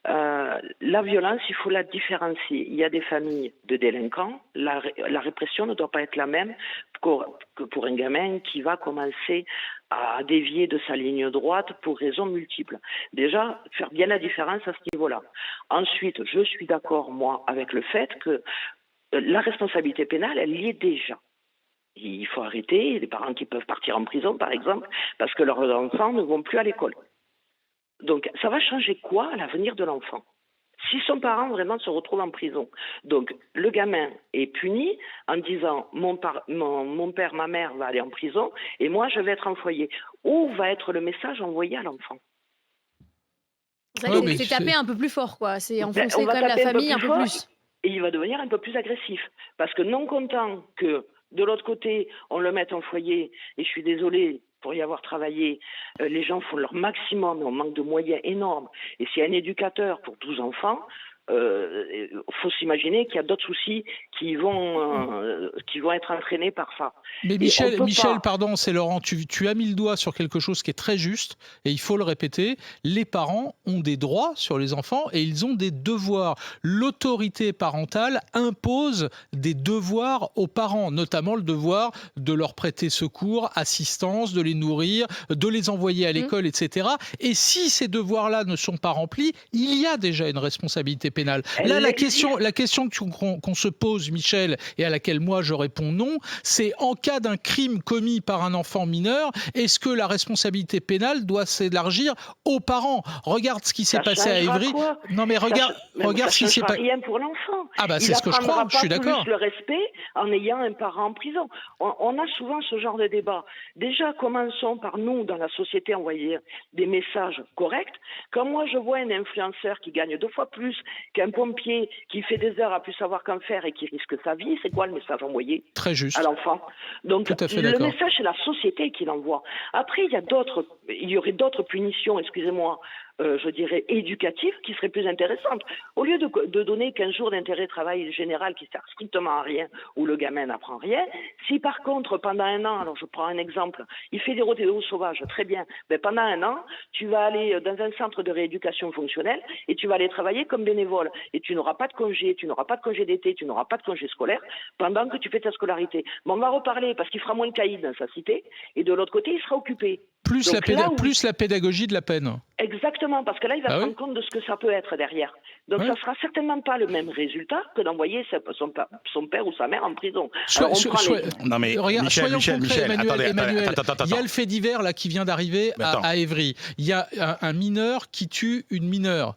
La violence, il faut la différencier. Il y a des familles de délinquants. La répression ne doit pas être la même que pour un gamin qui va commencer à dévier de sa ligne droite pour raisons multiples. Déjà, faire bien la différence à ce niveau-là. Ensuite, je suis d'accord, moi, avec le fait que la responsabilité pénale, elle y est déjà. Il faut arrêter les parents qui peuvent partir en prison, par exemple, parce que leurs enfants ne vont plus à l'école. Donc, ça va changer quoi à l'avenir de l'enfant? Si son parent vraiment se retrouve en prison, donc le gamin est puni en disant mon père, ma mère va aller en prison et moi je vais être en foyer. Où va être le message envoyé à l'enfant? C'est taper un peu plus fort, quoi. C'est enfoncer quand même la famille un peu plus. Et il va devenir un peu plus agressif. Parce que non content que, de l'autre côté, on le mette en foyer, et je suis désolée, pour y avoir travaillé, les gens font leur maximum, mais on manque de moyens énormes. Et s'il y a un éducateur pour 12 enfants, faut s'imaginer qu'il y a d'autres soucis qui vont être entraînés par ça. Mais Michel, pardon, c'est Laurent, tu as mis le doigt sur quelque chose qui est très juste, et il faut le répéter, les parents ont des droits sur les enfants et ils ont des devoirs. L'autorité parentale impose des devoirs aux parents, notamment le devoir de leur prêter secours, assistance, de les nourrir, de les envoyer à l'école, etc. Et si ces devoirs-là ne sont pas remplis, il y a déjà une responsabilité pénale. Là, la question qu'on se pose, Michel, et à laquelle moi je réponds non, c'est en cas d'un crime commis par un enfant mineur, est-ce que la responsabilité pénale doit s'élargir aux parents? Regarde ce qui s'est passé à Évry. Non mais regarde ce qui s'est passé. Rien pour l'enfant. Ah bah c'est ce que je crois, je suis d'accord. Le respect en ayant un parent en prison. On a souvent ce genre de débat. Déjà, commençons par nous, dans la société, envoyer des messages corrects. Quand moi je vois un influenceur qui gagne 2 fois plus qu'un pompier qui fait des heures à plus savoir qu'en faire et qui risque sa vie, c'est quoi le message envoyé Très juste. à l'enfant? Donc Tout à fait le d'accord. message, c'est la société qui l'envoie. Après, il y aurait d'autres punitions, excusez-moi, je dirais éducatives, qui seraient plus intéressantes. Au lieu de donner 15 jours d'intérêt travail général qui sert strictement à rien, où le gamin n'apprend rien, si par contre, pendant un an, alors je prends un exemple, il fait des rodéos sauvages, très bien, ben pendant un an, tu vas aller dans un centre de rééducation fonctionnelle et tu vas aller travailler comme bénévole. Et tu n'auras pas de congé, tu n'auras pas de congé d'été, tu n'auras pas de congé scolaire pendant que tu fais ta scolarité. Mais on va reparler parce qu'il fera moins de caïds dans sa cité et de l'autre côté, il sera occupé. Plus Donc plus la pédagogie de la peine. Exactement, parce que là, il va se rendre compte de ce que ça peut être derrière. Donc, ça sera certainement pas le même résultat que d'envoyer son père ou sa mère en prison. Alors, Non mais regarde, Michel, Emmanuel, attends. il y a le fait divers là qui vient d'arriver à Évry. Il y a un mineur qui tue une mineure.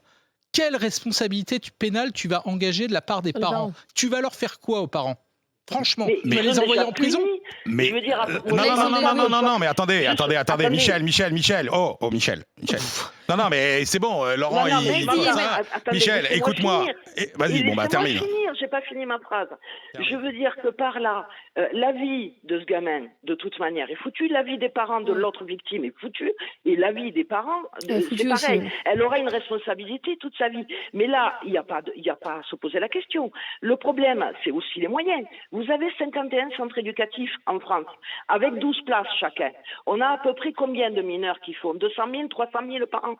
Quelle responsabilité pénale tu vas engager de la part des parents? Tu vas leur faire quoi aux parents? Franchement, tu vas les envoyer en prison? Mais je veux dire, non, mais attendez, Michel. Oh, Michel. Non, mais c'est bon, Laurent, Michel, écoute-moi. Vas-y, termine. J'ai pas fini ma phrase. Je veux dire que par là, la vie de ce gamin, de toute manière, est foutue. La vie des parents de l'autre victime est foutue. Et la vie des parents, c'est pareil. Aussi. Elle aura une responsabilité toute sa vie. Mais là, il n'y a pas à se poser la question. Le problème, c'est aussi les moyens. Vous avez 51 centres éducatifs en France, avec 12 places chacun. On a à peu près combien de mineurs qui font 200 000, 300 000 par an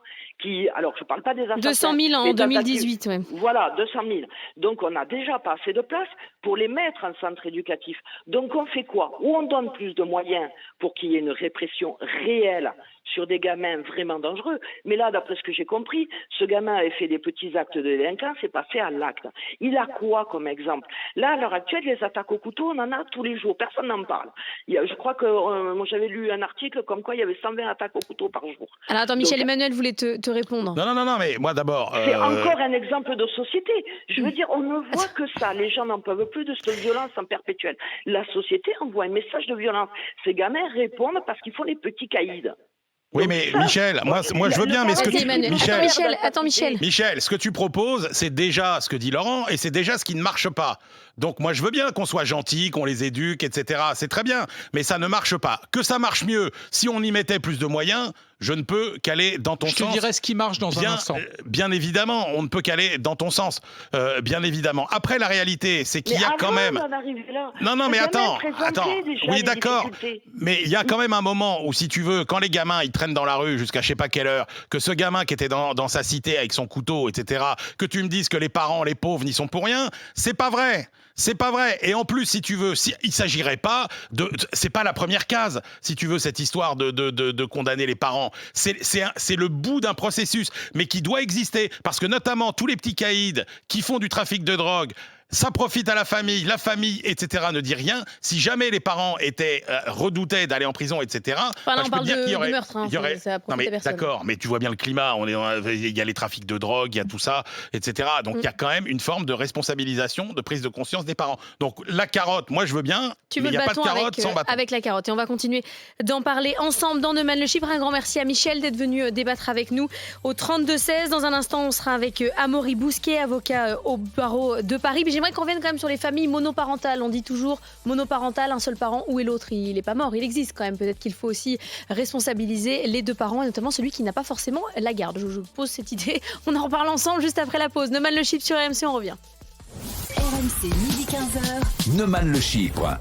alors, je ne parle pas des assassins. 200 000 en 2018, oui. Voilà, 200 000. Donc, on n'a déjà pas assez de place pour les mettre en centre éducatif. Donc, on fait quoi? Ou on donne plus de moyens pour qu'il y ait une répression réelle sur des gamins vraiment dangereux. Mais là, d'après ce que j'ai compris, ce gamin avait fait des petits actes de délinquance et passé à l'acte. Il a quoi comme exemple? Là, à l'heure actuelle, les attaques au couteau, on en a tous les jours. Personne n'en parle. Je crois que moi, j'avais lu un article comme quoi il y avait 120 attaques au couteau par jour. Alors, attends, Michel, Emmanuel voulait te répondre. Non, mais moi d'abord... C'est encore un exemple de société. Je veux dire, on ne voit que ça. Les gens n'en peuvent plus de cette violence en perpétuel. La société envoie un message de violence. Ces gamins répondent parce qu'ils font les petits caïds. Oui, mais Michel, moi je veux bien, mais ce que tu... Michel, ce que tu proposes, c'est déjà ce que dit Laurent, et c'est déjà ce qui ne marche pas. Donc moi je veux bien qu'on soit gentil, qu'on les éduque, etc. C'est très bien, mais ça ne marche pas. Que ça marche mieux si on y mettait plus de moyens, je ne peux qu'aller dans ton sens. Je te dirais ce qui marche dans un instant. Bien évidemment, on ne peut qu'aller dans ton sens, bien évidemment. Après, la réalité, c'est qu'il y a quand même... Non, mais attends. Oui, d'accord. Mais il y a quand même un moment où, si tu veux, quand les gamins, ils traînent dans la rue jusqu'à je sais pas quelle heure, que ce gamin qui était dans sa cité avec son couteau, etc., que tu me dises que les parents, les pauvres, n'y sont pour rien, c'est pas vrai. C'est pas vrai. Et en plus, si tu veux, il s'agirait pas c'est pas la première case, si tu veux, cette histoire de condamner les parents. C'est le bout d'un processus, mais qui doit exister. Parce que notamment, tous les petits caïds qui font du trafic de drogue, ça profite à la famille, etc. ne dit rien. Si jamais les parents redoutaient d'aller en prison, etc. Enfin, là, on parle de meurtre, hein, non, mais d'accord, mais tu vois bien le climat. Il y a les trafics de drogue, il y a tout ça, etc. Donc il y a quand même une forme de responsabilisation, de prise de conscience des parents. Donc la carotte, moi je veux bien. Tu veux mais il n'y a pas de carotte sans bâton. Avec la carotte. Et on va continuer d'en parler ensemble dans Neumann le Chypre. Un grand merci à Michel d'être venu débattre avec nous au 32-16. Dans un instant, on sera avec Amaury Bousquet, avocat au barreau de Paris. Mais j'aimerais qu'on revienne quand même sur les familles monoparentales. On dit toujours monoparental, un seul parent. Où est l'autre? Il n'est pas mort, il existe quand même. Peut-être qu'il faut aussi responsabiliser les deux parents, et notamment celui qui n'a pas forcément la garde. Je pose cette idée. On en reparle ensemble juste après la pause. Neumann le Chypre sur RMC, on revient. RMC, midi 15h. Neumann le Chypre.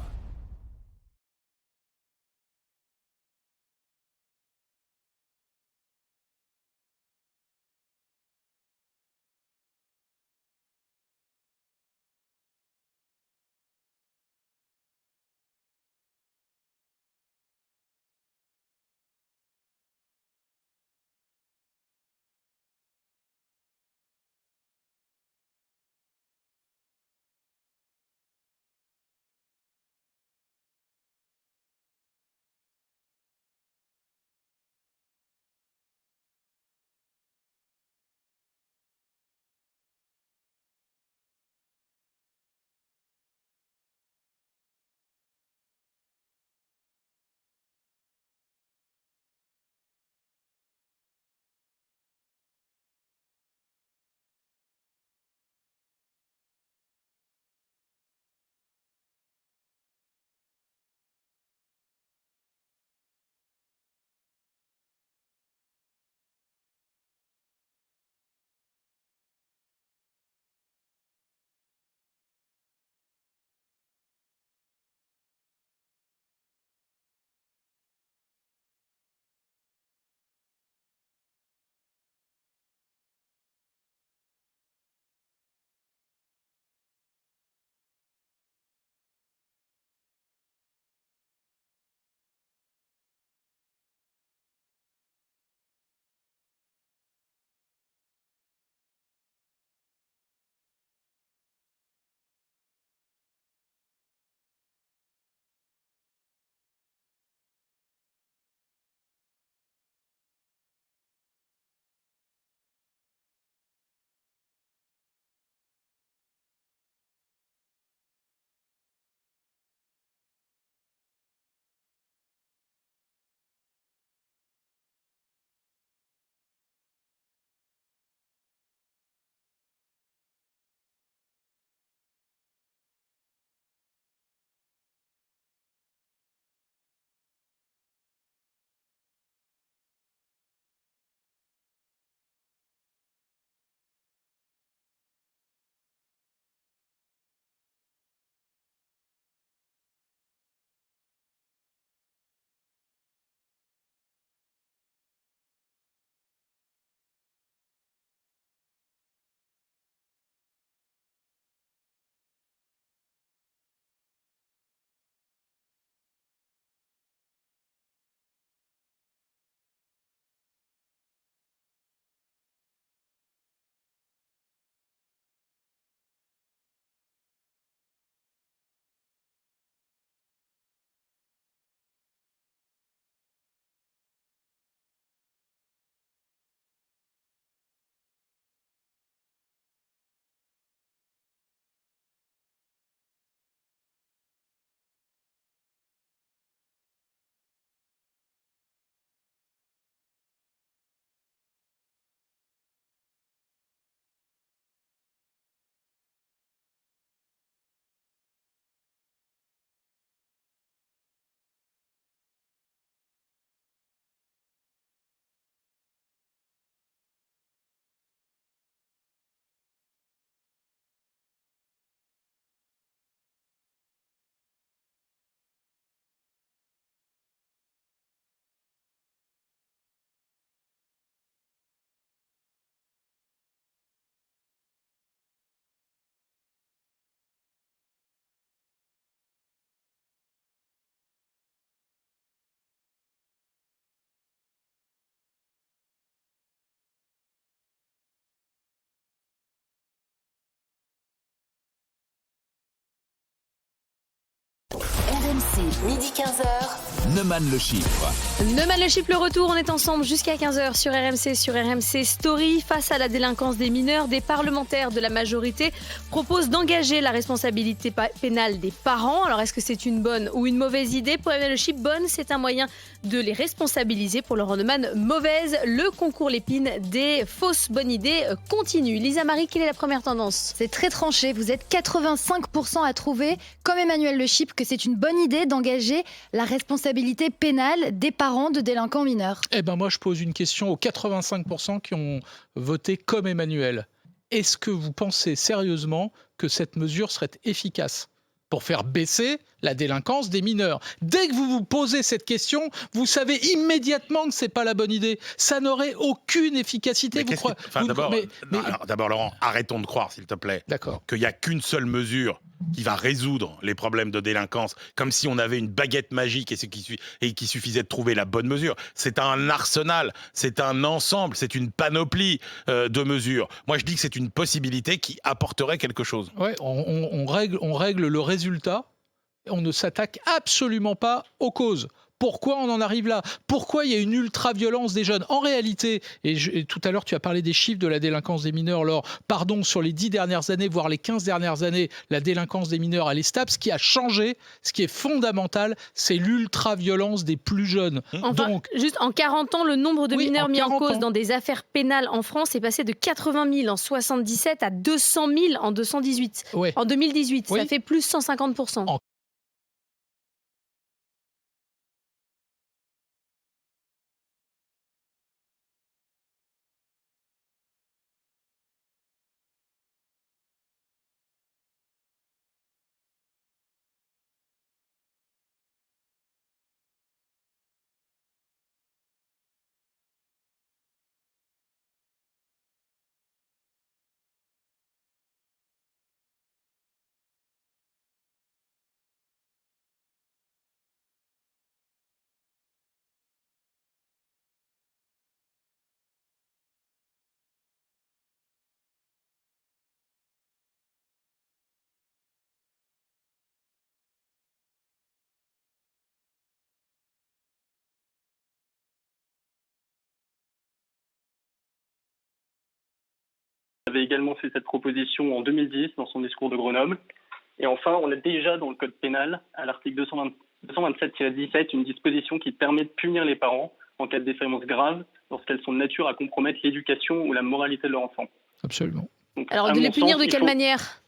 RMC, midi 15h. Neumann le chiffre. Neumann le chiffre, le retour, on est ensemble jusqu'à 15h sur RMC Story. Face à la délinquance des mineurs, des parlementaires de la majorité proposent d'engager la responsabilité pénale des parents. Alors est-ce que c'est une bonne ou une mauvaise idée? Pour Emmanuel Le Chypre, bonne, c'est un moyen de les responsabiliser. Pour Laurent Neumann, mauvaise. Le concours Lépine des fausses bonnes idées continue. Lisa Marie, quelle est la première tendance? C'est très tranché, vous êtes 85% à trouver, comme Emmanuel Le Chypre, que c'est une bonne idée d'engager la responsabilité pénale des parents de délinquants mineurs. Eh ben moi je pose une question aux 85% qui ont voté comme Emmanuel. Est-ce que vous pensez sérieusement que cette mesure serait efficace pour faire baisser la délinquance des mineurs? Dès que vous vous posez cette question, vous savez immédiatement que c'est pas la bonne idée. Ça n'aurait aucune efficacité. D'abord, Laurent, arrêtons de croire, s'il te plaît, qu'il n'y a qu'une seule mesure qui va résoudre les problèmes de délinquance, comme si on avait une baguette magique et qu'il suffisait de trouver la bonne mesure. C'est un arsenal, c'est un ensemble, c'est une panoplie de mesures. Moi, je dis que c'est une possibilité qui apporterait quelque chose. Ouais, on règle le résultat. On ne s'attaque absolument pas aux causes. Pourquoi on en arrive là? Pourquoi il y a une ultra-violence des jeunes? En réalité, et tout à l'heure tu as parlé des chiffres de la délinquance des mineurs, sur les 10 dernières années, voire les 15 dernières années, la délinquance des mineurs elle est stable. Ce qui a changé, ce qui est fondamental, c'est l'ultra-violence des plus jeunes. Enfin, juste en 40 ans, le nombre de mineurs mis en cause dans des affaires pénales en France est passé de 80 000 en 77 à 200 000 en 218. Ouais. En 2018, oui. Ça fait plus 150%. avait également fait cette proposition en 2010 dans son discours de Grenoble. Et enfin, on a déjà dans le code pénal, à l'article 227-17, une disposition qui permet de punir les parents en cas de défaillance grave lorsqu'elles sont de nature à compromettre l'éducation ou la moralité de leur enfant. Absolument. Donc, alors, de les punir de quelle manière?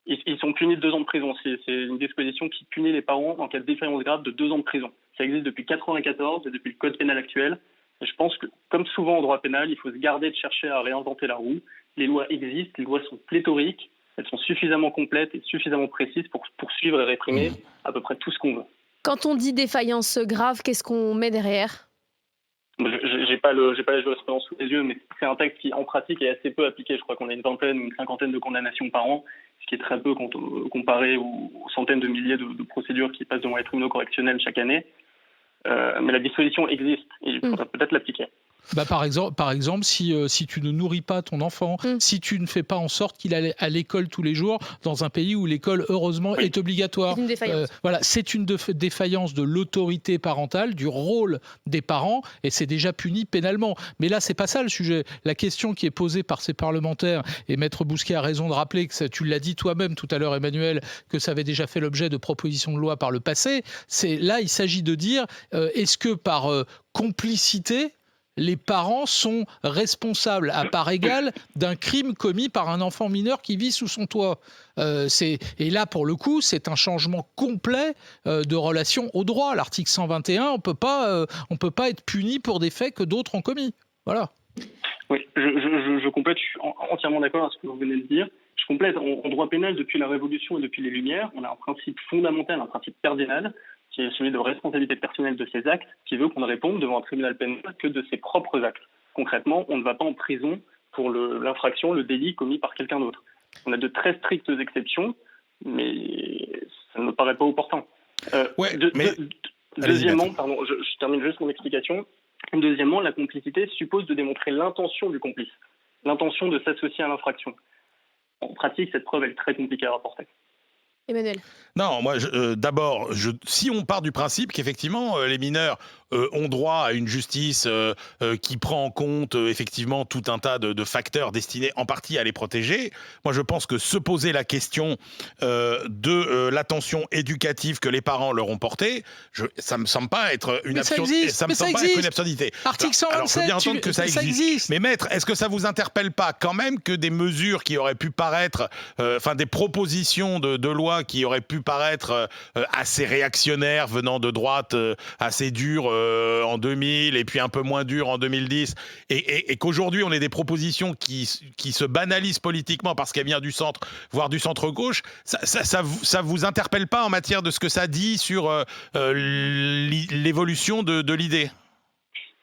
Ils sont punis de 2 ans de prison. C'est une disposition qui punit les parents en cas de défaillance grave de 2 ans de prison. Ça existe depuis 1994 et depuis le code pénal actuel. Et je pense que, comme souvent en droit pénal, il faut se garder de chercher à réinventer la roue. Les lois existent, les lois sont pléthoriques, elles sont suffisamment complètes et suffisamment précises pour poursuivre et réprimer à peu près tout ce qu'on veut. Quand on dit défaillance grave, qu'est-ce qu'on met derrière? J'ai pas la jurisprudence sous les yeux, mais c'est un texte qui, en pratique, est assez peu appliqué. Je crois qu'on a une vingtaine ou une cinquantaine de condamnations par an, ce qui est très peu comparé aux centaines de milliers de procédures qui passent devant les tribunaux correctionnels chaque année. Mais la disposition existe et il faudra peut-être l'appliquer. Par exemple, si tu ne nourris pas ton enfant, si tu ne fais pas en sorte qu'il aille à l'école tous les jours, dans un pays où l'école, heureusement, est obligatoire. C'est une défaillance. C'est une défaillance de l'autorité parentale, du rôle des parents, et c'est déjà puni pénalement. Mais là, c'est pas ça le sujet. La question qui est posée par ces parlementaires, et Maître Bousquet a raison de rappeler que tu l'as dit toi-même tout à l'heure, Emmanuel, que ça avait déjà fait l'objet de propositions de loi par le passé. Là, il s'agit de dire, est-ce que par complicité, les parents sont responsables à part égale d'un crime commis par un enfant mineur qui vit sous son toit. Et là, pour le coup, c'est un changement complet de relation au droit. L'article 121, on peut pas être puni pour des faits que d'autres ont commis. Voilà. Oui, je complète, je suis entièrement d'accord avec ce que vous venez de dire. Je complète, en droit pénal, depuis la Révolution et depuis les Lumières, on a un principe fondamental, un principe cardinal, qui est celui de responsabilité personnelle de ses actes, qui veut qu'on ne réponde devant un tribunal pénal que de ses propres actes. Concrètement, on ne va pas en prison pour l'infraction, le délit commis par quelqu'un d'autre. On a de très strictes exceptions, mais ça ne me paraît pas opportun. Deuxièmement, pardon, je termine juste mon explication. Deuxièmement, la complicité suppose de démontrer l'intention du complice, l'intention de s'associer à l'infraction. En pratique, cette preuve est très compliquée à rapporter. Emmanuel. Non, moi, d'abord, si on part du principe qu'effectivement, les mineurs ont droit à une justice qui prend en compte effectivement tout un tas de facteurs destinés en partie à les protéger, moi je pense que se poser la question de l'attention éducative que les parents leur ont portée, ça me semble pas être une absurdité. Ça me semble pas être une absurdité. Article 127, alors, faut bien entendre que ça existe. Mais maître, est-ce que ça vous interpelle pas quand même que des mesures qui auraient pu paraître, des propositions de loi qui auraient pu paraître assez réactionnaires venant de droite, assez dures en 2000 et puis un peu moins dures en 2010, et qu'aujourd'hui on ait des propositions qui se banalisent politiquement parce qu'elles viennent du centre, voire du centre-gauche, ça vous interpelle pas en matière de ce que ça dit sur l'évolution de l'idée?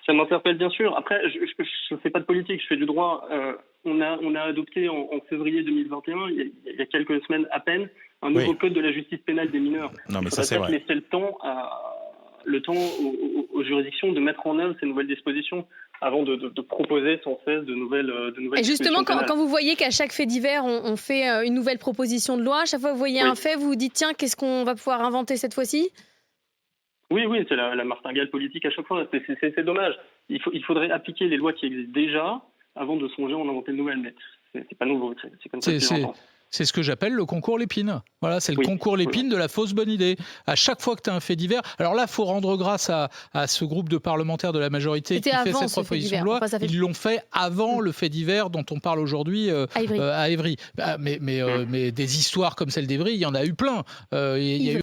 Ça m'interpelle bien sûr. Après, je ne fais pas de politique, je fais du droit. On a adopté en février 2021, il y a quelques semaines à peine, un nouveau code de la justice pénale des mineurs. Non, mais ça c'est vrai. Laisser le temps aux juridictions de mettre en œuvre ces nouvelles dispositions avant de proposer sans cesse de nouvelles Et justement, dispositions quand vous voyez qu'à chaque fait divers, on fait une nouvelle proposition de loi, à chaque fois que vous voyez un fait, vous vous dites tiens, qu'est-ce qu'on va pouvoir inventer cette fois-ci ? Oui, c'est la martingale politique à chaque fois. C'est dommage. Il faudrait appliquer les lois qui existent déjà avant de songer à en inventer de nouvelles. Mais c'est pas nouveau. C'est comme ça depuis longtemps. C'est ce que j'appelle le concours Lépine. Voilà, c'est le concours Lépine de la fausse bonne idée. À chaque fois que tu as un fait divers... Alors là, il faut rendre grâce à ce groupe de parlementaires de la majorité qui fait cette proposition de loi. Ils l'ont fait avant le fait divers dont on parle aujourd'hui à Évry. Mais des histoires comme celle d'Évry, il y en a eu plein. Il y a eu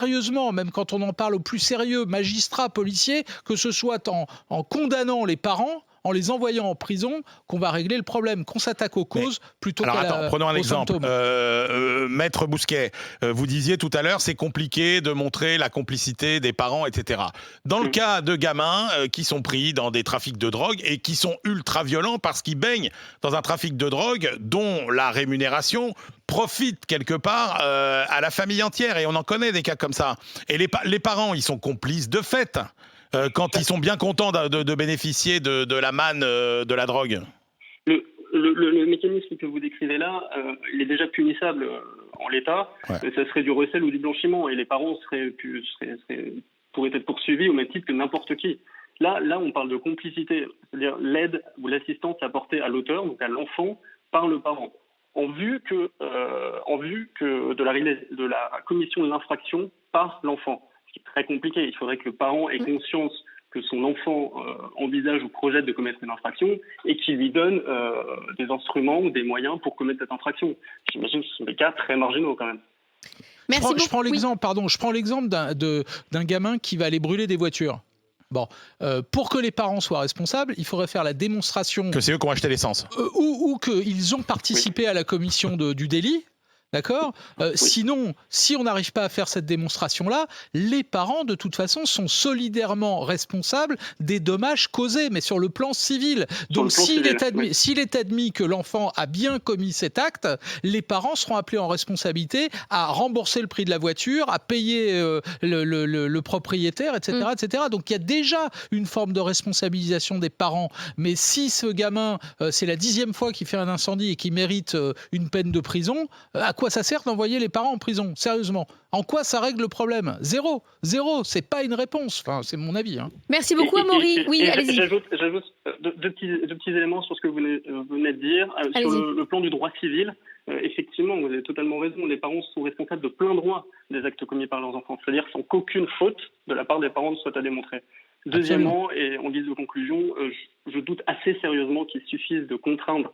sérieusement, même quand on en parle au plus sérieux, magistrats, policiers, que ce soit en condamnant les parents, en les envoyant en prison, qu'on va régler le problème, qu'on s'attaque aux causes plutôt prenons un exemple. Symptômes. Maître Bousquet, vous disiez tout à l'heure, c'est compliqué de montrer la complicité des parents, etc. Dans le cas de gamins qui sont pris dans des trafics de drogue et qui sont ultra violents parce qu'ils baignent dans un trafic de drogue dont la rémunération profite quelque part à la famille entière, et on en connaît des cas comme ça. Et les parents, ils sont complices de fait. Quand ils sont bien contents de bénéficier de la manne de la drogue. Le mécanisme que vous décrivez là, il est déjà punissable en l'état. Ça serait du recel ou du blanchiment, et les parents pourraient être poursuivis au même titre que n'importe qui. Là, on parle de complicité, c'est-à-dire l'aide ou l'assistance apportée à l'auteur, donc à l'enfant, par le parent, en vue que de la commission de l'infraction par l'enfant. C'est très compliqué. Il faudrait que le parent ait conscience que son enfant envisage ou projette de commettre une infraction et qu'il lui donne des instruments ou des moyens pour commettre cette infraction. J'imagine que ce sont des cas très marginaux quand même. Je prends l'exemple d'un gamin qui va aller brûler des voitures. Bon, pour que les parents soient responsables, il faudrait faire la démonstration... Que c'est eux qui ont acheté l'essence. Ou qu'ils ont participé à la commission du délit. D'accord ? Sinon, si on n'arrive pas à faire cette démonstration-là, les parents, de toute façon, sont solidairement responsables des dommages causés, mais sur le plan civil. Donc, s'il est admis que l'enfant a bien commis cet acte, les parents seront appelés en responsabilité à rembourser le prix de la voiture, à payer le propriétaire, etc., etc. Donc, il y a déjà une forme de responsabilisation des parents. Mais si ce gamin, c'est la 10e fois qu'il fait un incendie et qu'il mérite une peine de prison, à quoi ça sert d'envoyer les parents en prison ? Sérieusement, en quoi ça règle le problème ? Zéro, c'est pas une réponse. Enfin, c'est mon avis. Merci beaucoup, Amaury. Oui, allez-y. J'ajoute deux petits éléments sur ce que vous venez de dire. Sur le plan du droit civil, effectivement, vous avez totalement raison. Les parents sont responsables de plein droit des actes commis par leurs enfants. C'est-à-dire sans qu'aucune faute de la part des parents ne soit à démontrer. Deuxièmement, et en guise de conclusion, je doute assez sérieusement qu'il suffise de contraindre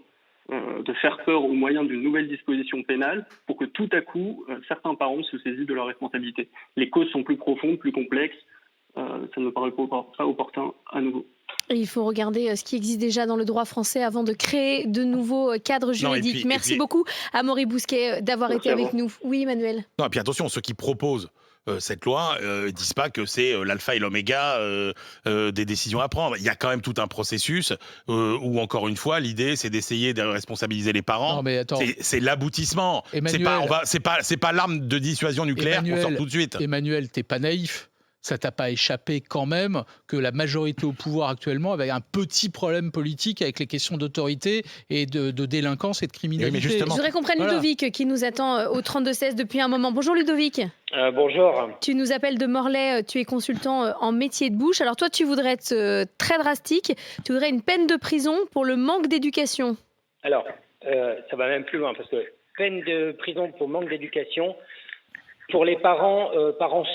de faire peur au moyen d'une nouvelle disposition pénale pour que tout à coup, certains parents se saisissent de leurs responsabilités. Les causes sont plus profondes, plus complexes. Ça ne me paraît pas opportun à nouveau. Et il faut regarder ce qui existe déjà dans le droit français avant de créer de nouveaux cadres juridiques. Merci beaucoup à Amaury Bousquet d'avoir été avec nous. Oui, Emmanuel. Non, et puis attention, ceux qui proposent cette loi disent pas que c'est l'alpha et l'oméga des décisions à prendre. Il y a quand même tout un processus où, encore une fois, l'idée c'est d'essayer de responsabiliser les parents. Non, mais attends. C'est l'aboutissement. C'est pas l'arme de dissuasion nucléaire qu'on sort tout de suite. Emmanuel, t'es pas naïf. Ça t'a pas échappé quand même que la majorité au pouvoir actuellement avait un petit problème politique avec les questions d'autorité et de délinquance et de criminalité. Je voudrais qu'on prenne Ludovic qui nous attend au 32-16 depuis un moment. Bonjour Ludovic. Bonjour. Tu nous appelles de Morlaix, tu es consultant en métier de bouche. Alors toi, tu voudrais être très drastique, tu voudrais une peine de prison pour le manque d'éducation. Alors, ça va même plus loin parce que peine de prison pour manque d'éducation pour les parents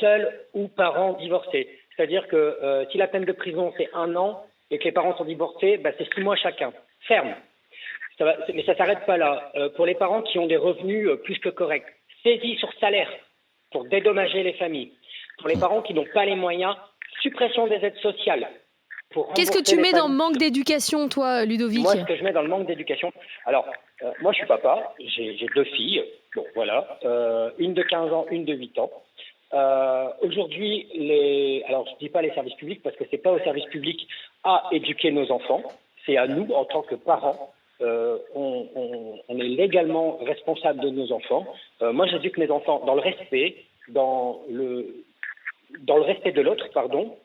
seuls ou parents divorcés. C'est-à-dire que si la peine de prison c'est 1 an et que les parents sont divorcés, c'est 6 mois chacun. Ferme. Mais ça ne s'arrête pas là. Pour les parents qui ont des revenus plus que corrects, saisie sur salaire pour dédommager les familles. Pour les parents qui n'ont pas les moyens, suppression des aides sociales. Qu'est-ce que tu mets dans manque d'éducation, toi, Ludovic ? Moi, ce que je mets dans le manque d'éducation... Alors, moi, je suis papa, j'ai 2 filles. Bon, voilà. Une de 15 ans, une de 8 ans. Aujourd'hui, alors je ne dis pas les services publics parce que ce n'est pas aux services publics à éduquer nos enfants. C'est à nous, en tant que parents. On est légalement responsable de nos enfants. Moi, j'éduque mes enfants dans le respect, dans le respect de l'autre, pardon.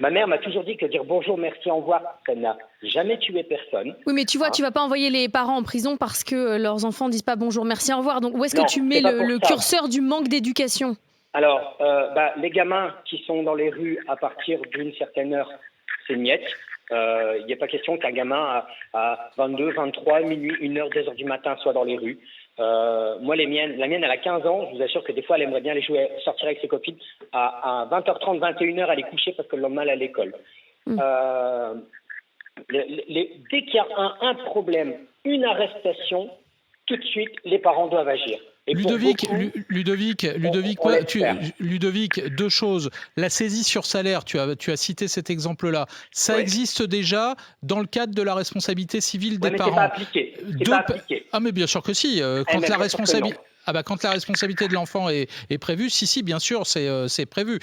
Ma mère m'a toujours dit que dire bonjour, merci, au revoir, ça n'a jamais tué personne. Oui, mais tu vois, tu vas pas envoyer les parents en prison parce que leurs enfants disent pas bonjour, merci, au revoir. Donc où est-ce que tu mets le curseur du manque d'éducation ? Alors, les gamins qui sont dans les rues à partir d'une certaine heure, c'est niette. Il n'y a pas question qu'un gamin à 22, 23, minuit, 1h, 2h du matin soit dans les rues. Moi, la mienne, elle a 15 ans. Je vous assure que des fois, elle aimerait bien aller sortir avec ses copines. À 20h30, 21h, elle est couchée parce que le lendemain, elle est à l'école. Dès qu'il y a un problème, une arrestation, tout de suite, les parents doivent agir. Et Ludovic, 2 choses. La saisie sur salaire, tu as cité cet exemple-là. Ça existe déjà dans le cadre de la responsabilité civile des parents. C'est pas appliqué. Ah, mais bien sûr que si. Quand la responsabilité de l'enfant est prévue, si, bien sûr, c'est prévu.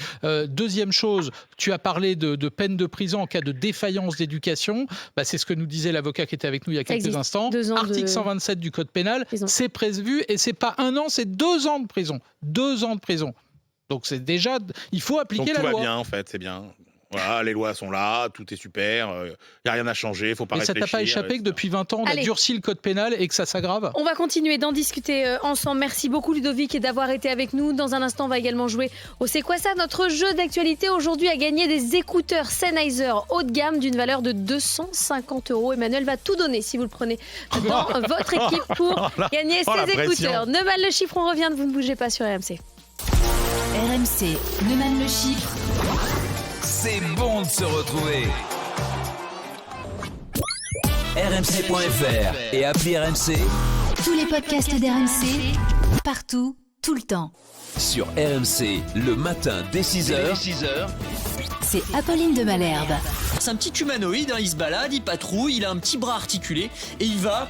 Deuxième chose, tu as parlé de peine de prison en cas de défaillance d'éducation. C'est ce que nous disait l'avocat qui était avec nous il y a quelques instants. Article 127 du Code pénal, c'est prévu et c'est pas 1 an, c'est 2 ans de prison. 2 ans de prison. Donc c'est déjà, il faut appliquer la loi. Tout va bien en fait, c'est bien. Voilà, les lois sont là, tout est super, il n'y a rien à changer, il ne faut pas réfléchir. Mais ça t'a pas échappé que depuis 20 ans, on a durci le code pénal et que ça s'aggrave ? On va continuer d'en discuter ensemble. Merci beaucoup Ludovic d'avoir été avec nous. Dans un instant, on va également jouer au C'est quoi ça ? Notre jeu d'actualité aujourd'hui a gagné des écouteurs Sennheiser haut de gamme d'une valeur de 250 €. Emmanuel va tout donner si vous le prenez dans votre équipe pour gagner ces écouteurs. Neumann le chiffre, on revient, vous ne bougez pas sur RMC. RMC, Neumann le chiffre. C'est bon de se retrouver. RMC.fr et appli RMC. Tous les podcasts d'RMC, partout, tout le temps. Sur RMC, le matin dès 6h. C'est Apolline de Malherbe. C'est un petit humanoïde, il se balade, il patrouille, il a un petit bras articulé et il va